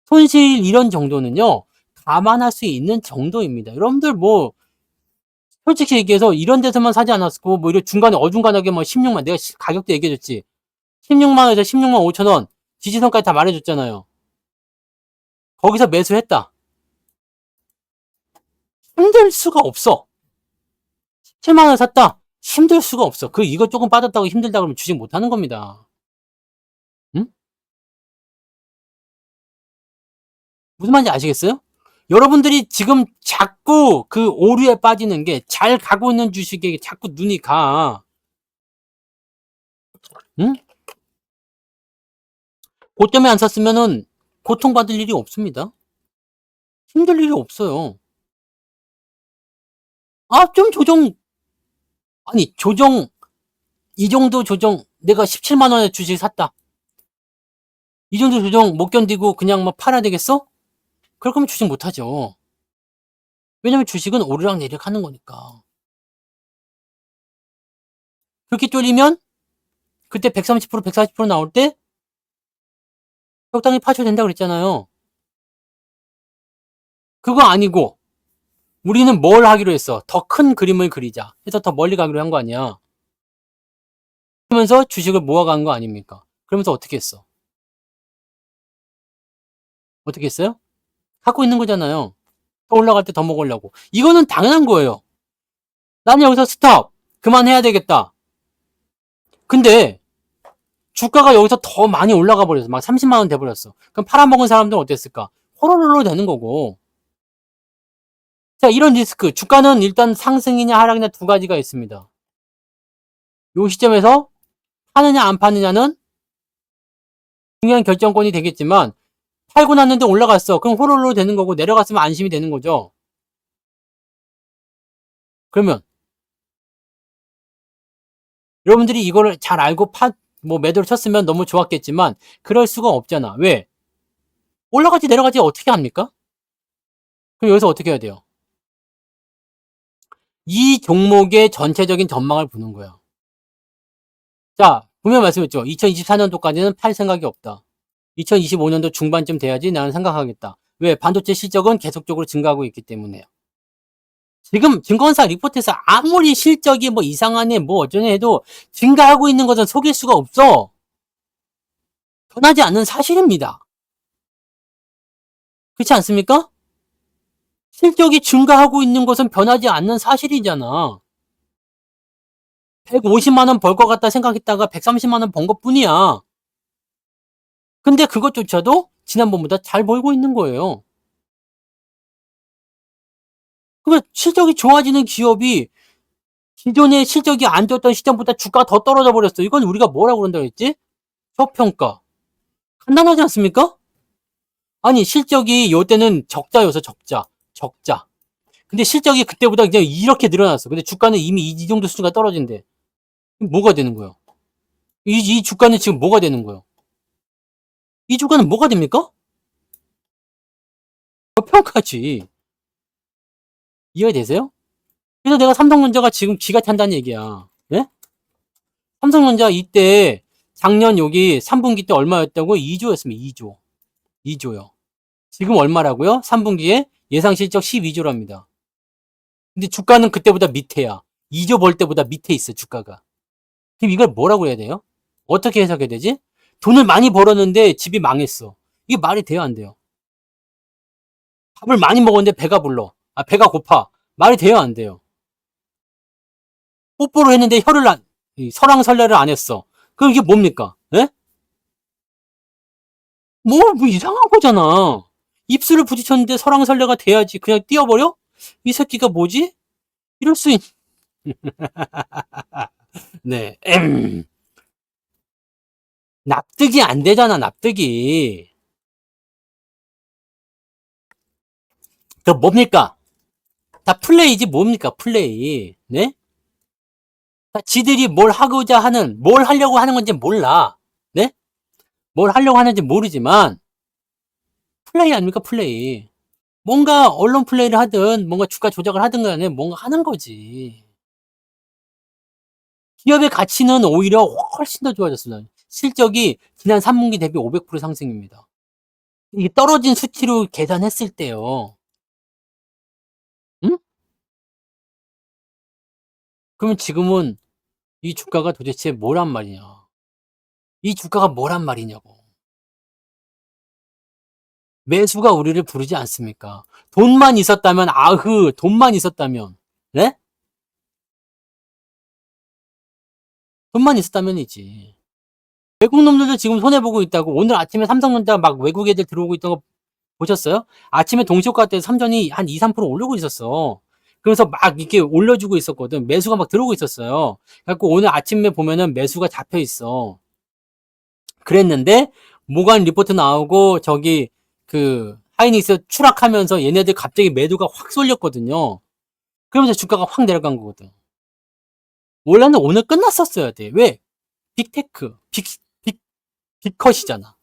손실 이런 정도는요, 감안할 수 있는 정도입니다. 여러분들 뭐, 솔직히 얘기해서 이런 데서만 사지 않았고, 뭐 이런 중간에 어중간하게 뭐 16만, 내가 가격도 얘기해줬지. 16만 원에서 16만 5천 원, 지지선까지 다 말해줬잖아요. 거기서 매수했다. 힘들 수가 없어. 7만 원 샀다. 힘들 수가 없어. 이거 조금 빠졌다고 힘들다 그러면 주식 못 하는 겁니다. 응? 무슨 말인지 아시겠어요? 여러분들이 지금 자꾸 그 오류에 빠지는 게 잘 가고 있는 주식에 자꾸 눈이 가. 응? 고점에 안 샀으면은 고통받을 일이 없습니다. 힘들 일이 없어요. 좀 조정, 아니, 조정, 이 정도 조정, 내가 17만 원에 주식 샀다. 이 정도 조정 못 견디고 그냥 막 팔아야 되겠어? 그럴 거면 주식 못 하죠. 왜냐면 주식은 오르락 내리락 하는 거니까. 그렇게 쫄리면 그때 130%, 140% 나올 때 적당히 파셔도 된다고 그랬잖아요. 그거 아니고 우리는 뭘 하기로 했어? 더 큰 그림을 그리자. 해서 더 멀리 가기로 한 거 아니야. 그러면서 주식을 모아가는 거 아닙니까? 그러면서 어떻게 했어? 어떻게 했어요? 갖고 있는 거잖아요. 더 올라갈 때 더 먹으려고. 이거는 당연한 거예요. 나는 여기서 스톱. 그만해야 되겠다. 근데 주가가 여기서 더 많이 올라가 버렸어. 막 30만 원 돼버렸어. 그럼 팔아먹은 사람들은 어땠을까? 호로로로 되는 거고. 자, 이런 리스크. 주가는 일단 상승이냐 하락이냐 두 가지가 있습니다. 요 시점에서 파느냐 안 파느냐는 중요한 결정권이 되겠지만 팔고 났는데 올라갔어. 그럼 호로로 되는 거고 내려갔으면 안심이 되는 거죠. 그러면 여러분들이 이거를 잘 알고 매도를 쳤으면 너무 좋았겠지만 그럴 수가 없잖아. 왜? 올라가지 내려가지 어떻게 합니까? 그럼 여기서 어떻게 해야 돼요? 이 종목의 전체적인 전망을 보는 거야. 자, 분명히 말씀했죠. 2024년도까지는 팔 생각이 없다. 2025년도 중반쯤 돼야지 나는 생각하겠다. 왜? 반도체 실적은 계속적으로 증가하고 있기 때문에요. 지금 증권사 리포트에서 아무리 실적이 뭐 이상하네 뭐 어쩌네 해도 증가하고 있는 것은 속일 수가 없어. 변하지 않는 사실입니다. 그렇지 않습니까? 실적이 증가하고 있는 것은 변하지 않는 사실이잖아. 150만 원 벌 것 같다 생각했다가 130만 원 번 것뿐이야. 근데 그것조차도 지난번보다 잘 벌고 있는 거예요. 그러니까 실적이 좋아지는 기업이 기존의 실적이 안 좋았던 시점보다 주가가 더 떨어져 버렸어. 이건 우리가 뭐라고 그런다고 했지? 저평가. 간단하지 않습니까? 아니 실적이 요때는 적자여서 적자. 근데 실적이 그때보다 그냥 이렇게 늘어났어. 근데 주가는 이미 이 정도 수준가 떨어진대. 뭐가 되는 거예요? 이 주가는 지금 뭐가 되는 거예요? 이 주가는 뭐가 됩니까? 저평가지. 이해되세요? 그래서 내가 삼성전자가 지금 기가 찬다는 얘기야. 예? 삼성전자 이때 작년 여기 3분기 때 얼마였다고? 2조였습니다. 2조. 2조요. 지금 얼마라고요? 3분기에 예상 실적 12조랍니다. 근데 주가는 그때보다 밑에야. 2조 벌 때보다 밑에 있어, 주가가. 그럼 이걸 뭐라고 해야 돼요? 어떻게 해석해야 되지? 돈을 많이 벌었는데 집이 망했어. 이게 말이 돼요, 안 돼요? 밥을 많이 먹었는데 배가 불러. 배가 고파. 말이 돼요, 안 돼요? 뽀뽀를 했는데 설왕설래를 안 했어. 그럼 이게 뭡니까? 예? 뭐 이상한 거잖아. 입술을 부딪혔는데 설왕설래가 돼야지. 그냥 띄어버려? 이 새끼가 뭐지? 이럴 수 있, 네. 납득이 안 되잖아, 납득이. 그 뭡니까? 다 플레이지 뭡니까, 플레이. 네? 다 지들이 뭘 하려고 하는 건지 몰라. 네? 뭘 하려고 하는지 모르지만, 플레이 아닙니까, 플레이. 뭔가 언론 플레이를 하든, 뭔가 주가 조작을 하든 간에 뭔가 하는 거지. 기업의 가치는 오히려 훨씬 더 좋아졌어요. 실적이 지난 3분기 대비 500% 상승입니다. 이게 떨어진 수치로 계산했을 때요. 응? 그러면 지금은 이 주가가 도대체 뭐란 말이냐. 이 주가가 뭐란 말이냐고. 매수가 우리를 부르지 않습니까? 돈만 있었다면, 돈만 있었다면, 네? 돈만 있었다면이지. 외국 놈들도 지금 손해보고 있다고. 오늘 아침에 삼성전자 막 외국 애들 들어오고 있던 거 보셨어요? 아침에 동시효과 때 삼전이 한 2, 3% 오르고 있었어. 그래서 막 이렇게 올려주고 있었거든. 매수가 막 들어오고 있었어요. 그래갖고 오늘 아침에 보면은 매수가 잡혀 있어. 그랬는데 모간 리포트 나오고 저기 그 하이닉스 추락하면서 얘네들 갑자기 매도가 확 쏠렸거든요. 그러면서 주가가 확 내려간 거거든. 원래는 오늘 끝났었어야 돼. 왜? 빅테크, 빅컷이잖아.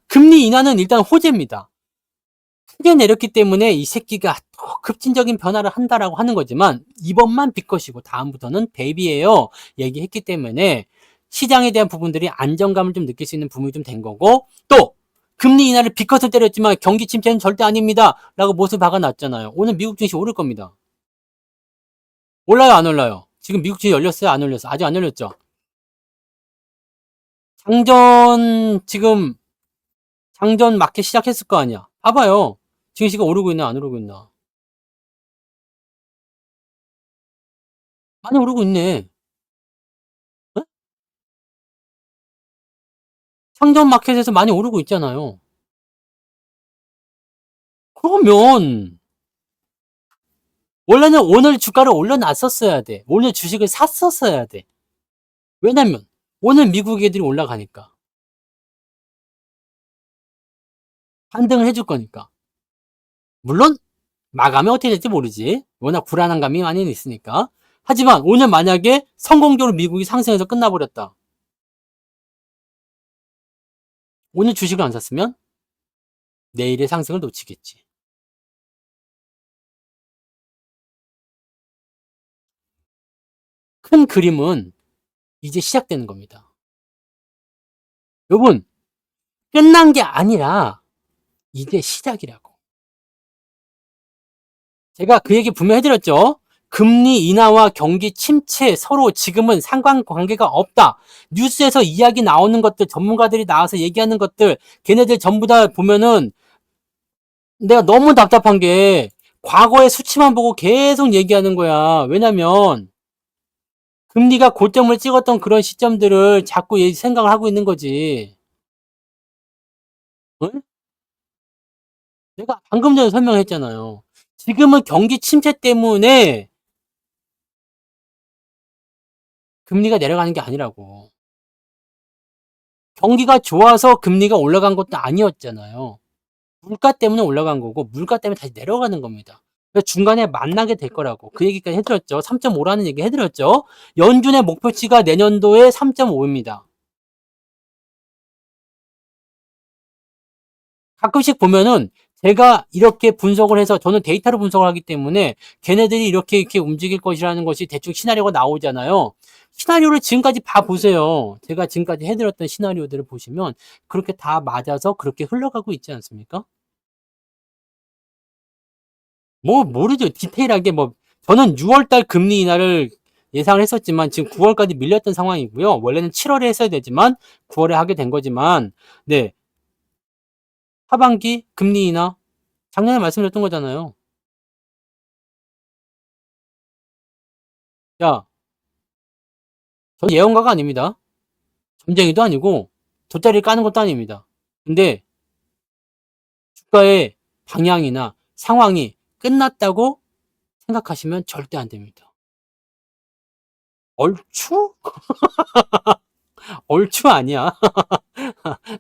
금리 인하는 일단 호재입니다. 크게 내렸기 때문에 이 새끼가 더 급진적인 변화를 한다라고 하는 거지만 이번만 빅컷이고 다음부터는 베이비예요 얘기했기 때문에 시장에 대한 부분들이 안정감을 좀 느낄 수 있는 부분이 좀 된 거고, 또 금리 인하를 빅컷을 때렸지만 경기 침체는 절대 아닙니다 라고 못을 박아놨잖아요. 오늘 미국 증시 오를 겁니다. 올라요 안 올라요? 지금 미국 증시 열렸어요 안 열렸어요? 아직 안 열렸죠? 지금 장전 마켓 시작했을 거 아니야. 봐봐요. 증시가 오르고 있나 안 오르고 있나. 많이 오르고 있네. 어? 상전 마켓에서 많이 오르고 있잖아요. 그러면 원래는 오늘 주가를 올려놨었어야 돼. 오늘 주식을 샀었어야 돼. 왜냐면 오늘 미국 애들이 올라가니까 반등을 해줄 거니까. 물론 마감이 어떻게 될지 모르지. 워낙 불안한 감이 많이 있으니까. 하지만 오늘 만약에 성공적으로 미국이 상승해서 끝나버렸다. 오늘 주식을 안 샀으면 내일의 상승을 놓치겠지. 큰 그림은 이제 시작되는 겁니다. 여러분, 끝난 게 아니라 이제 시작이라고. 제가 그 얘기 분명히 해드렸죠. 금리 인하와 경기 침체 서로 지금은 상관관계가 없다. 뉴스에서 이야기 나오는 것들, 전문가들이 나와서 얘기하는 것들, 걔네들 전부 다 보면은 내가 너무 답답한 게 과거의 수치만 보고 계속 얘기하는 거야. 왜냐면 금리가 고점을 찍었던 그런 시점들을 자꾸 생각을 하고 있는 거지. 응? 내가 방금 전에 설명했잖아요. 지금은 경기 침체 때문에 금리가 내려가는 게 아니라고. 경기가 좋아서 금리가 올라간 것도 아니었잖아요. 물가 때문에 올라간 거고 물가 때문에 다시 내려가는 겁니다. 중간에 만나게 될 거라고. 그 얘기까지 해드렸죠. 3.5라는 얘기 해드렸죠. 연준의 목표치가 내년도에 3.5입니다. 가끔씩 보면은 제가 이렇게 분석을 해서 저는 데이터로 분석을 하기 때문에 걔네들이 이렇게 움직일 것이라는 것이 대충 시나리오가 나오잖아요. 시나리오를 지금까지 봐보세요. 제가 지금까지 해드렸던 시나리오들을 보시면 그렇게 다 맞아서 그렇게 흘러가고 있지 않습니까? 뭐 모르죠. 디테일하게 뭐 저는 6월달 금리 인하를 예상을 했었지만 지금 9월까지 밀렸던 상황이고요. 원래는 7월에 했어야 되지만 9월에 하게 된 거지만 네, 하반기 금리 인하 작년에 말씀드렸던 거잖아요. 야, 저 예언가가 아닙니다. 점쟁이도 아니고 돗자리를 까는 것도 아닙니다. 근데 주가의 방향이나 상황이 끝났다고 생각하시면 절대 안 됩니다. 얼추? 얼추 아니야.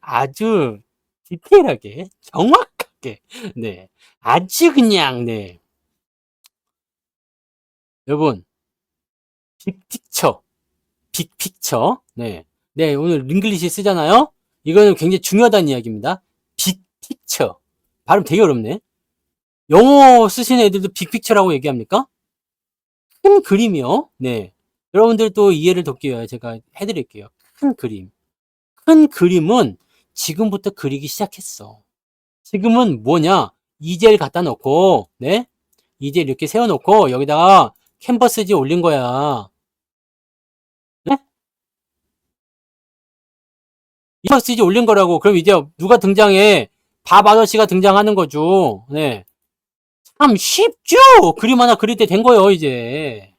아주 디테일하게, 정확하게, 네. 아주 그냥, 네. 여러분, 빅픽처, 빅픽처, 네. 네, 오늘 링글리시 쓰잖아요? 이거는 굉장히 중요하다는 이야기입니다. 빅픽처. 발음 되게 어렵네. 영어 쓰시는 애들도 빅픽처라고 얘기합니까? 큰 그림이요. 네. 여러분들도 이해를 돕기 위해 제가 해드릴게요. 큰 그림. 큰 그림은 지금부터 그리기 시작했어. 지금은 뭐냐? 이젤 갖다 놓고, 네? 이젤 이렇게 세워놓고, 여기다가 캔버스지 올린 거야. 네? 캔버스지 올린 거라고. 그럼 이제 누가 등장해? 밥 아저씨가 등장하는 거죠. 네. 참 쉽죠? 그림 하나 그릴 때 된 거예요, 이제.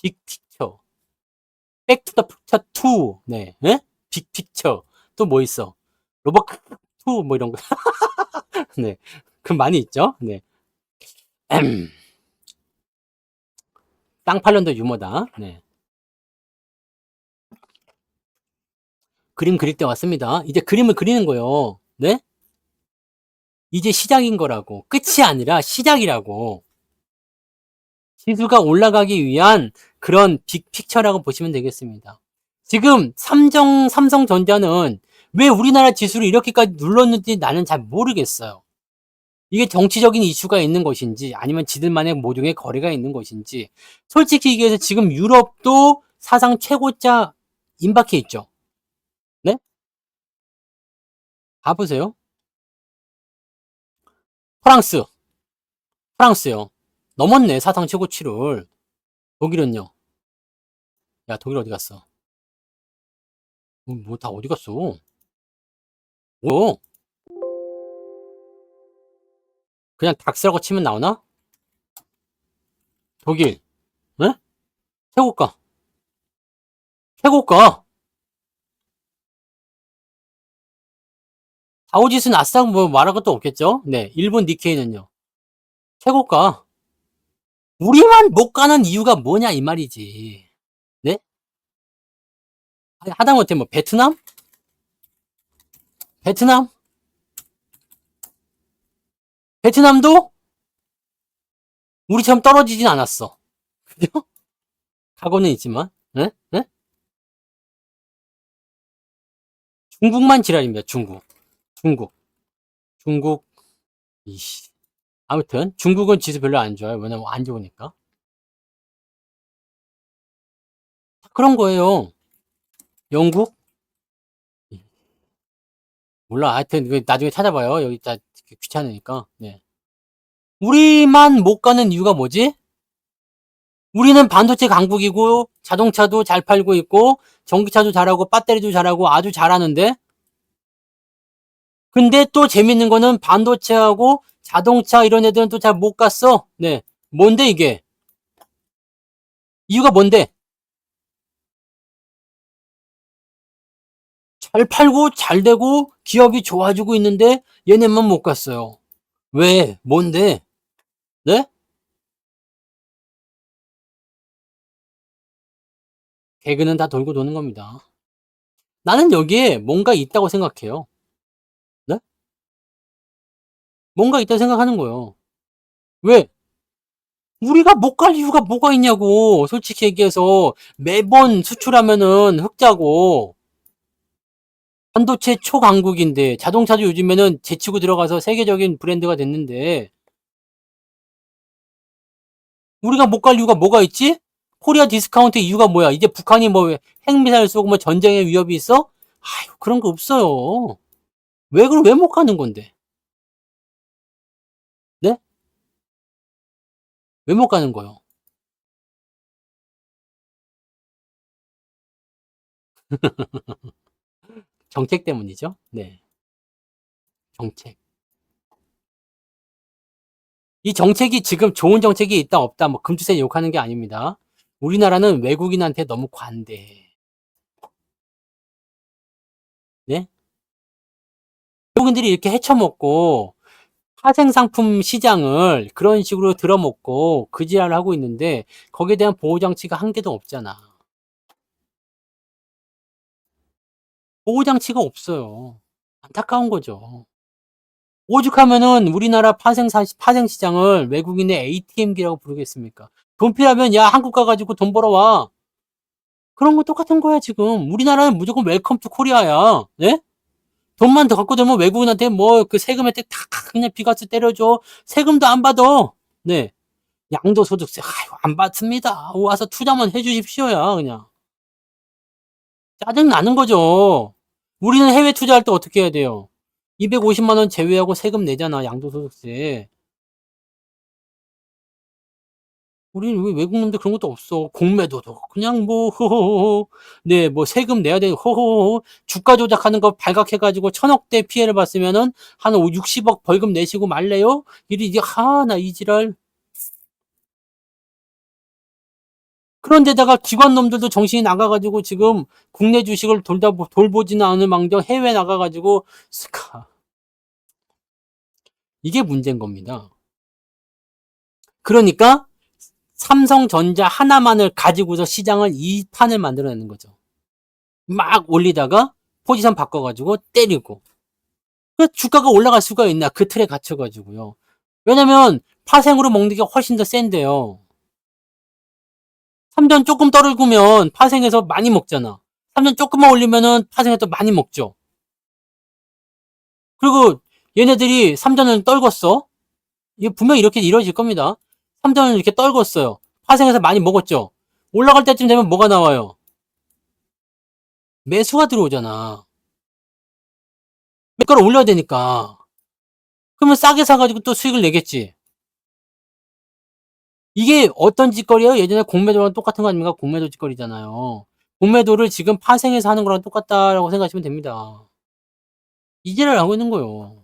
빅픽처. 백투더 픽처 2. 네. 네? 빅픽처. 또 뭐 있어? 로봇 2, 뭐 이런 거. 네. 그 많이 있죠? 네. 땅팔년도 유머다. 네. 그림 그릴 때 왔습니다. 이제 그림을 그리는 거예요. 네? 이제 시작인 거라고. 끝이 아니라 시작이라고. 지수가 올라가기 위한 그런 빅픽처라고 보시면 되겠습니다. 지금 삼성전자는 왜 우리나라 지수를 이렇게까지 눌렀는지 나는 잘 모르겠어요. 이게 정치적인 이슈가 있는 것인지 아니면 지들만의 모종의 거래가 있는 것인지 솔직히 얘기해서 지금 유럽도 사상 최고자 임박해 있죠. 네? 봐보세요. 프랑스요. 넘었네 사상 최고치를. 독일은요. 야 독일 어디 갔어? 뭐 다 어디 갔어? 뭐 그냥 닥스라고 치면 나오나? 독일, 네? 최고가, 최고가. 다우지수 나스닥 뭐 말할 것도 없겠죠? 네, 일본 니케이는요. 최고가. 우리만 못 가는 이유가 뭐냐 이 말이지. 네? 하다못해 뭐 베트남? 베트남? 베트남도 우리처럼 떨어지진 않았어. 그죠? 가고는 있지만, 네? 네? 중국만 지랄입니다. 중국. 중국. 중국. 이씨. 아무튼 중국은 지수 별로 안 좋아요. 왜냐면 안 좋으니까. 그런 거예요. 영국? 몰라. 하여튼 나중에 찾아봐요. 여기 다 귀찮으니까. 네. 우리만 못 가는 이유가 뭐지? 우리는 반도체 강국이고 자동차도 잘 팔고 있고 전기차도 잘하고 배터리도 잘하고 아주 잘하는데, 근데 또 재밌는 거는 반도체하고 자동차 이런 애들은 또 잘 못 갔어. 네. 뭔데 이게? 이유가 뭔데? 잘 팔고 잘 되고 기업이 좋아지고 있는데 얘네만 못 갔어요. 왜? 뭔데? 네? 개그는 다 돌고 도는 겁니다. 나는 여기에 뭔가 있다고 생각해요. 네? 뭔가 있다고 생각하는 거예요. 왜? 우리가 못 갈 이유가 뭐가 있냐고. 솔직히 얘기해서 매번 수출하면은 흑자고, 반도체 초강국인데 자동차도 요즘에는 제치고 들어가서 세계적인 브랜드가 됐는데 우리가 못 갈 이유가 뭐가 있지? 코리아 디스카운트 이유가 뭐야? 이제 북한이 뭐 핵미사일 쏘고 뭐 전쟁의 위협이 있어? 아유, 그런 거 없어요. 왜 그럼 왜 못 가는 건데? 네? 왜 못 가는 거요? 정책 때문이죠. 네. 정책. 이 정책이 지금 좋은 정책이 있다 없다 뭐 금투세 욕하는 게 아닙니다. 우리나라는 외국인한테 너무 관대해. 네? 외국인들이 이렇게 헤쳐먹고 파생상품 시장을 그런 식으로 들어먹고 그 지랄을 하고 있는데 거기에 대한 보호장치가 한 개도 없잖아. 보호장치가 없어요. 안타까운 거죠. 오죽하면은 우리나라 파생시장을 외국인의 ATM기라고 부르겠습니까? 돈 필요하면 야 한국 가가지고 돈 벌어와. 그런 거 똑같은 거야 지금. 우리나라는 무조건 웰컴 투 코리아야. 네? 돈만 더 갖고 들면 외국인한테 뭐 그 세금 혜택 다 그냥 비과세 때려줘. 세금도 안 받아. 네. 양도소득세 아유 안 받습니다. 와서 투자만 해주십시오야 그냥. 짜증 나는 거죠. 우리는 해외 투자할 때 어떻게 해야 돼요? 250만 원 제외하고 세금 내잖아 양도소득세. 우리는 왜 외국 놈들 그런 것도 없어. 공매도도 그냥 뭐 호호호 네 뭐 세금 내야 돼 호호호 주가 조작하는 거 발각해가지고 천억대 피해를 봤으면은 한 60억 벌금 내시고 말래요? 이게 하나 이 지랄. 그런데다가 기관 놈들도 정신이 나가가지고 지금 국내 주식을 돌보지는 않을 망정 해외 나가가지고 스카 이게 문제인 겁니다. 그러니까 삼성전자 하나만을 가지고서 시장을 이 판을 만들어내는 거죠. 막 올리다가 포지션 바꿔가지고 때리고. 그 주가가 올라갈 수가 있나 그 틀에 갇혀가지고요. 왜냐면 파생으로 먹는 게 훨씬 더 센데요. 삼전 조금 떨어지면 파생해서 많이 먹잖아. 삼전 조금만 올리면은 파생해서 많이 먹죠. 그리고 얘네들이 삼전을 떨궜어. 이게 분명히 이렇게 이루어질 겁니다. 삼전을 이렇게 떨궜어요. 파생해서 많이 먹었죠. 올라갈 때쯤 되면 뭐가 나와요? 매수가 들어오잖아. 매가를 올려야 되니까. 그러면 싸게 사가지고 또 수익을 내겠지. 이게 어떤 짓거리예요? 예전에 공매도랑 똑같은 거 아닙니까? 공매도 짓거리잖아요. 공매도를 지금 파생해서 하는 거랑 똑같다라고 생각하시면 됩니다. 이지랄 하고 있는 거예요.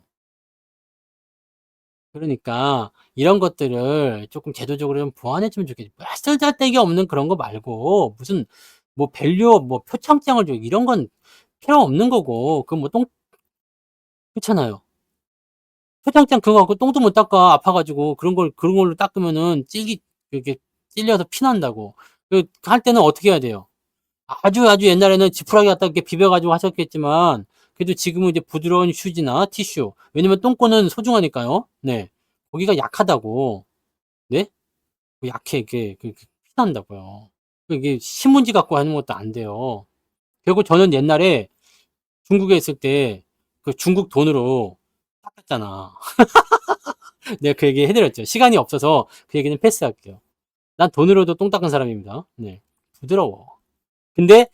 그러니까 이런 것들을 조금 제도적으로 좀 보완했으면 좋겠지. 쓸데기 없는 그런 거 말고 무슨 뭐 밸류 뭐 표창장을 줘 이런 건 필요 없는 거고 그 뭐 똥 그렇잖아요. 표창장 그거 갖고 똥도 못 닦아 아파가지고 그런 걸로 닦으면은 이렇게 찔려서 피난다고. 그 할 때는 어떻게 해야 돼요? 아주 옛날에는 지푸라기 갖다 이렇게 비벼가지고 하셨겠지만 그래도 지금은 이제 부드러운 휴지나 티슈 왜냐면 똥꼬는 소중하니까요. 네. 거기가 약하다고. 네? 약해. 이게 피난다고요. 이게 신문지 갖고 하는 것도 안 돼요. 결국 저는 옛날에 중국에 있을 때 그 중국 돈으로 닦았잖아. 내가 그 얘기 해드렸죠. 시간이 없어서 그 얘기는 패스할게요. 난 돈으로도 똥 닦은 사람입니다. 네. 부드러워. 근데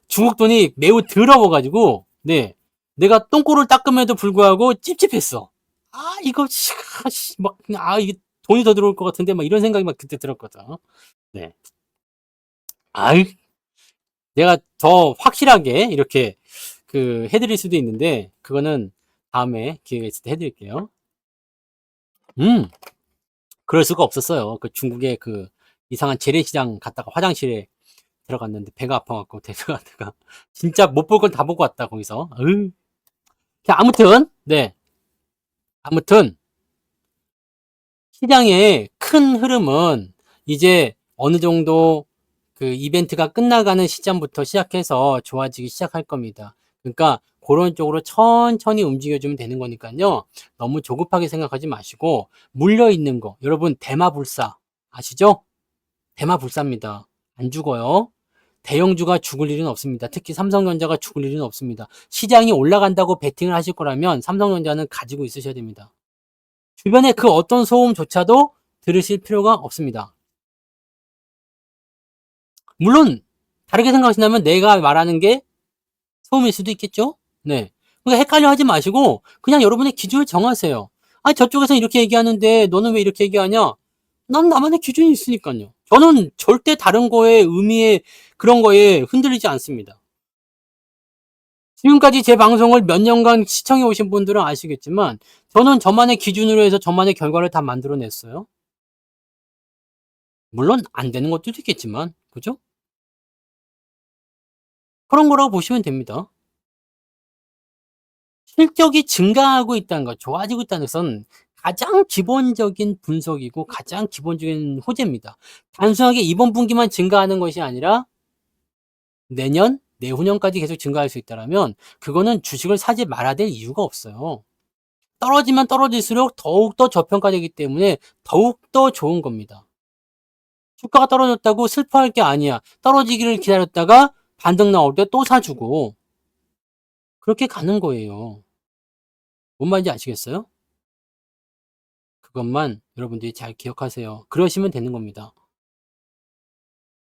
중국 돈이 매우 더러워가지고, 네. 내가 똥꼬를 닦음에도 불구하고 찝찝했어. 아, 이거, 막, 이게 돈이 더 들어올 것 같은데, 막 이런 생각이 막 그때 들었거든. 네. 아이, 내가 더 확실하게 이렇게 해드릴 수도 있는데, 그거는 다음에 기회가 있을 때 해드릴게요. 그럴 수가 없었어요. 그 중국의 그 이상한 재래시장 갔다가 화장실에 들어갔는데 배가 아파갖고 데려가다가 진짜 못 볼 걸 다 보고 왔다, 거기서. 자, 아무튼, 네. 아무튼, 시장의 큰 흐름은 이제 어느 정도 그 이벤트가 끝나가는 시점부터 시작해서 좋아지기 시작할 겁니다. 그러니까 그런 쪽으로 천천히 움직여주면 되는 거니까요. 너무 조급하게 생각하지 마시고 물려있는 거. 여러분, 대마불사 아시죠? 대마불사입니다. 안 죽어요. 대형주가 죽을 일은 없습니다. 특히 삼성전자가 죽을 일은 없습니다. 시장이 올라간다고 베팅을 하실 거라면 삼성전자는 가지고 있으셔야 됩니다. 주변에 그 어떤 소음조차도 들으실 필요가 없습니다. 물론 다르게 생각하신다면 내가 말하는 게 소음일 수도 있겠죠? 네. 그러니까 헷갈려 하지 마시고 그냥 여러분의 기준을 정하세요. 아, 저쪽에서 이렇게 얘기하는데 너는 왜 이렇게 얘기하냐? 난 나만의 기준이 있으니까요. 저는 절대 다른 거에 의미에 그런 거에 흔들리지 않습니다. 지금까지 제 방송을 몇 년간 시청해 오신 분들은 아시겠지만 저는 저만의 기준으로 해서 저만의 결과를 다 만들어냈어요. 물론 안 되는 것도 있겠지만 그죠? 그런 거라고 보시면 됩니다. 실적이 증가하고 있다는 것, 좋아지고 있다는 것은 가장 기본적인 분석이고 가장 기본적인 호재입니다. 단순하게 이번 분기만 증가하는 것이 아니라 내년, 내후년까지 계속 증가할 수 있다면 그거는 주식을 사지 말아야 될 이유가 없어요. 떨어지면 떨어질수록 더욱더 저평가되기 때문에 더욱더 좋은 겁니다. 주가가 떨어졌다고 슬퍼할 게 아니야. 떨어지기를 기다렸다가 반등 나올 때 또 사주고 그렇게 가는 거예요. 뭔 말인지 아시겠어요? 그것만 여러분들이 잘 기억하세요. 그러시면 되는 겁니다.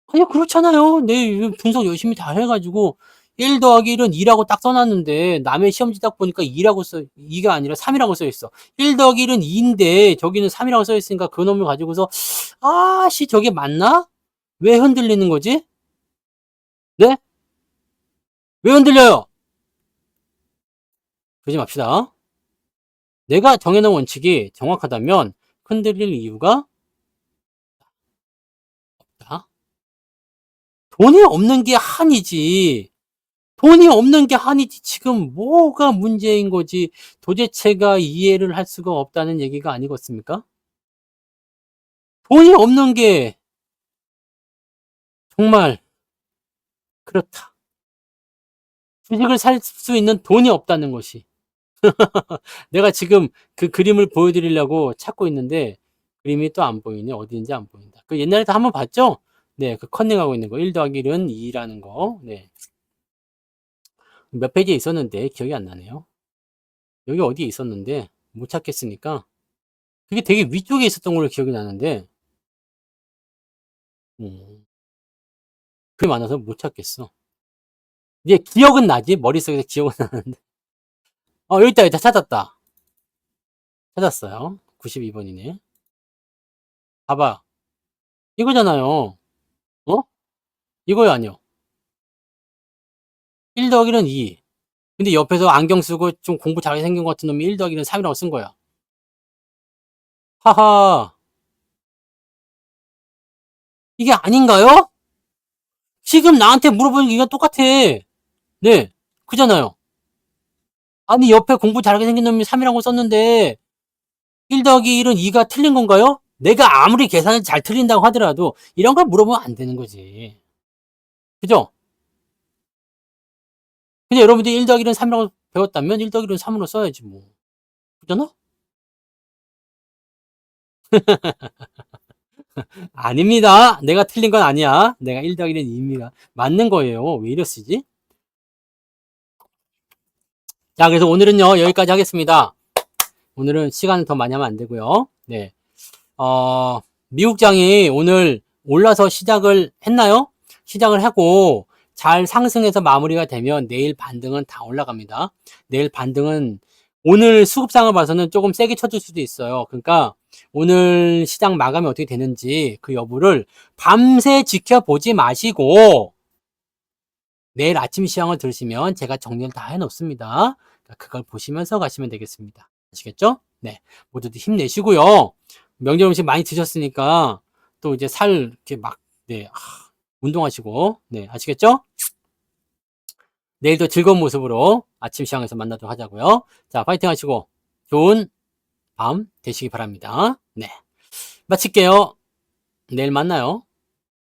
아니, 그렇잖아요. 내 분석 열심히 다 해가지고 1 더하기 1은 2라고 딱 써놨는데 남의 시험지 딱 보니까 2가 아니라 3이라고 써있어. 1 더하기 1은 2인데 저기는 3이라고 써있으니까 그놈을 가지고서 저게 맞나? 왜 흔들리는 거지? 네? 왜 흔들려요? 그러지 맙시다. 내가 정해놓은 원칙이 정확하다면 흔들릴 이유가 없다. 돈이 없는 게 한이지. 돈이 없는 게 한이지. 지금 뭐가 문제인 거지. 도대체가 이해를 할 수가 없다는 얘기가 아니겠습니까? 돈이 없는 게 정말 그렇다. 주식을 살 수 있는 돈이 없다는 것이. 내가 지금 그 그림을 보여드리려고 찾고 있는데 그림이 또 안 보이네. 어디인지 안 보인다. 그 옛날에도 한번 봤죠? 네, 그 컨닝하고 있는 거. 1 더하기 1은 2라는 거. 네. 몇 페이지에 있었는데 기억이 안 나네요. 여기 어디에 있었는데 못 찾겠으니까 그게 되게 위쪽에 있었던 걸로 기억이 나는데 그게 많아서 못 찾겠어. 이제 기억은 나지. 머릿속에서 기억은 나는데. 여기 있다. 여기 찾았다. 찾았어요. 92번이네. 봐봐. 이거잖아요. 어? 이거요, 아니요? 1 더하기는 2. 근데 옆에서 안경 쓰고 좀 공부 잘하게 생긴 것 같은 놈이 1 더하기는 3이라고 쓴 거야. 하하. 이게 아닌가요? 지금 나한테 물어보는 게 이거 똑같아. 네. 그잖아요. 아니, 옆에 공부 잘하게 생긴 놈이 3이라고 썼는데 1 더하기 1은 2가 틀린 건가요? 내가 아무리 계산을 잘 틀린다고 하더라도 이런 걸 물어보면 안 되는 거지. 그죠? 그냥 여러분들이 1 더하기 1은 3이라고 배웠다면 1 더하기 1은 3으로 써야지 뭐. 그잖아? 아닙니다. 내가 틀린 건 아니야. 내가 1 더하기 1은 2입니다. 맞는 거예요. 왜 이러시지? 자, 그래서 오늘은요, 여기까지 하겠습니다. 오늘은 시간을 더 많이 하면 안 되고요. 네. 미국장이 오늘 올라서 시작을 했나요? 시작을 하고 잘 상승해서 마무리가 되면 내일 반등은 다 올라갑니다. 내일 반등은 오늘 수급상을 봐서는 조금 세게 쳐줄 수도 있어요. 그러니까 오늘 시장 마감이 어떻게 되는지 그 여부를 밤새 지켜보지 마시고 내일 아침 시황을 들으시면 제가 정리를 다 해놓습니다. 그걸 보시면서 가시면 되겠습니다. 아시겠죠? 네. 모두들 힘내시고요. 명절 음식 많이 드셨으니까 또 이제 살 이렇게 막, 네. 운동하시고, 네. 아시겠죠? 내일도 즐거운 모습으로 아침 시황에서 만나도록 하자고요. 자, 파이팅 하시고 좋은 밤 되시기 바랍니다. 네. 마칠게요. 내일 만나요.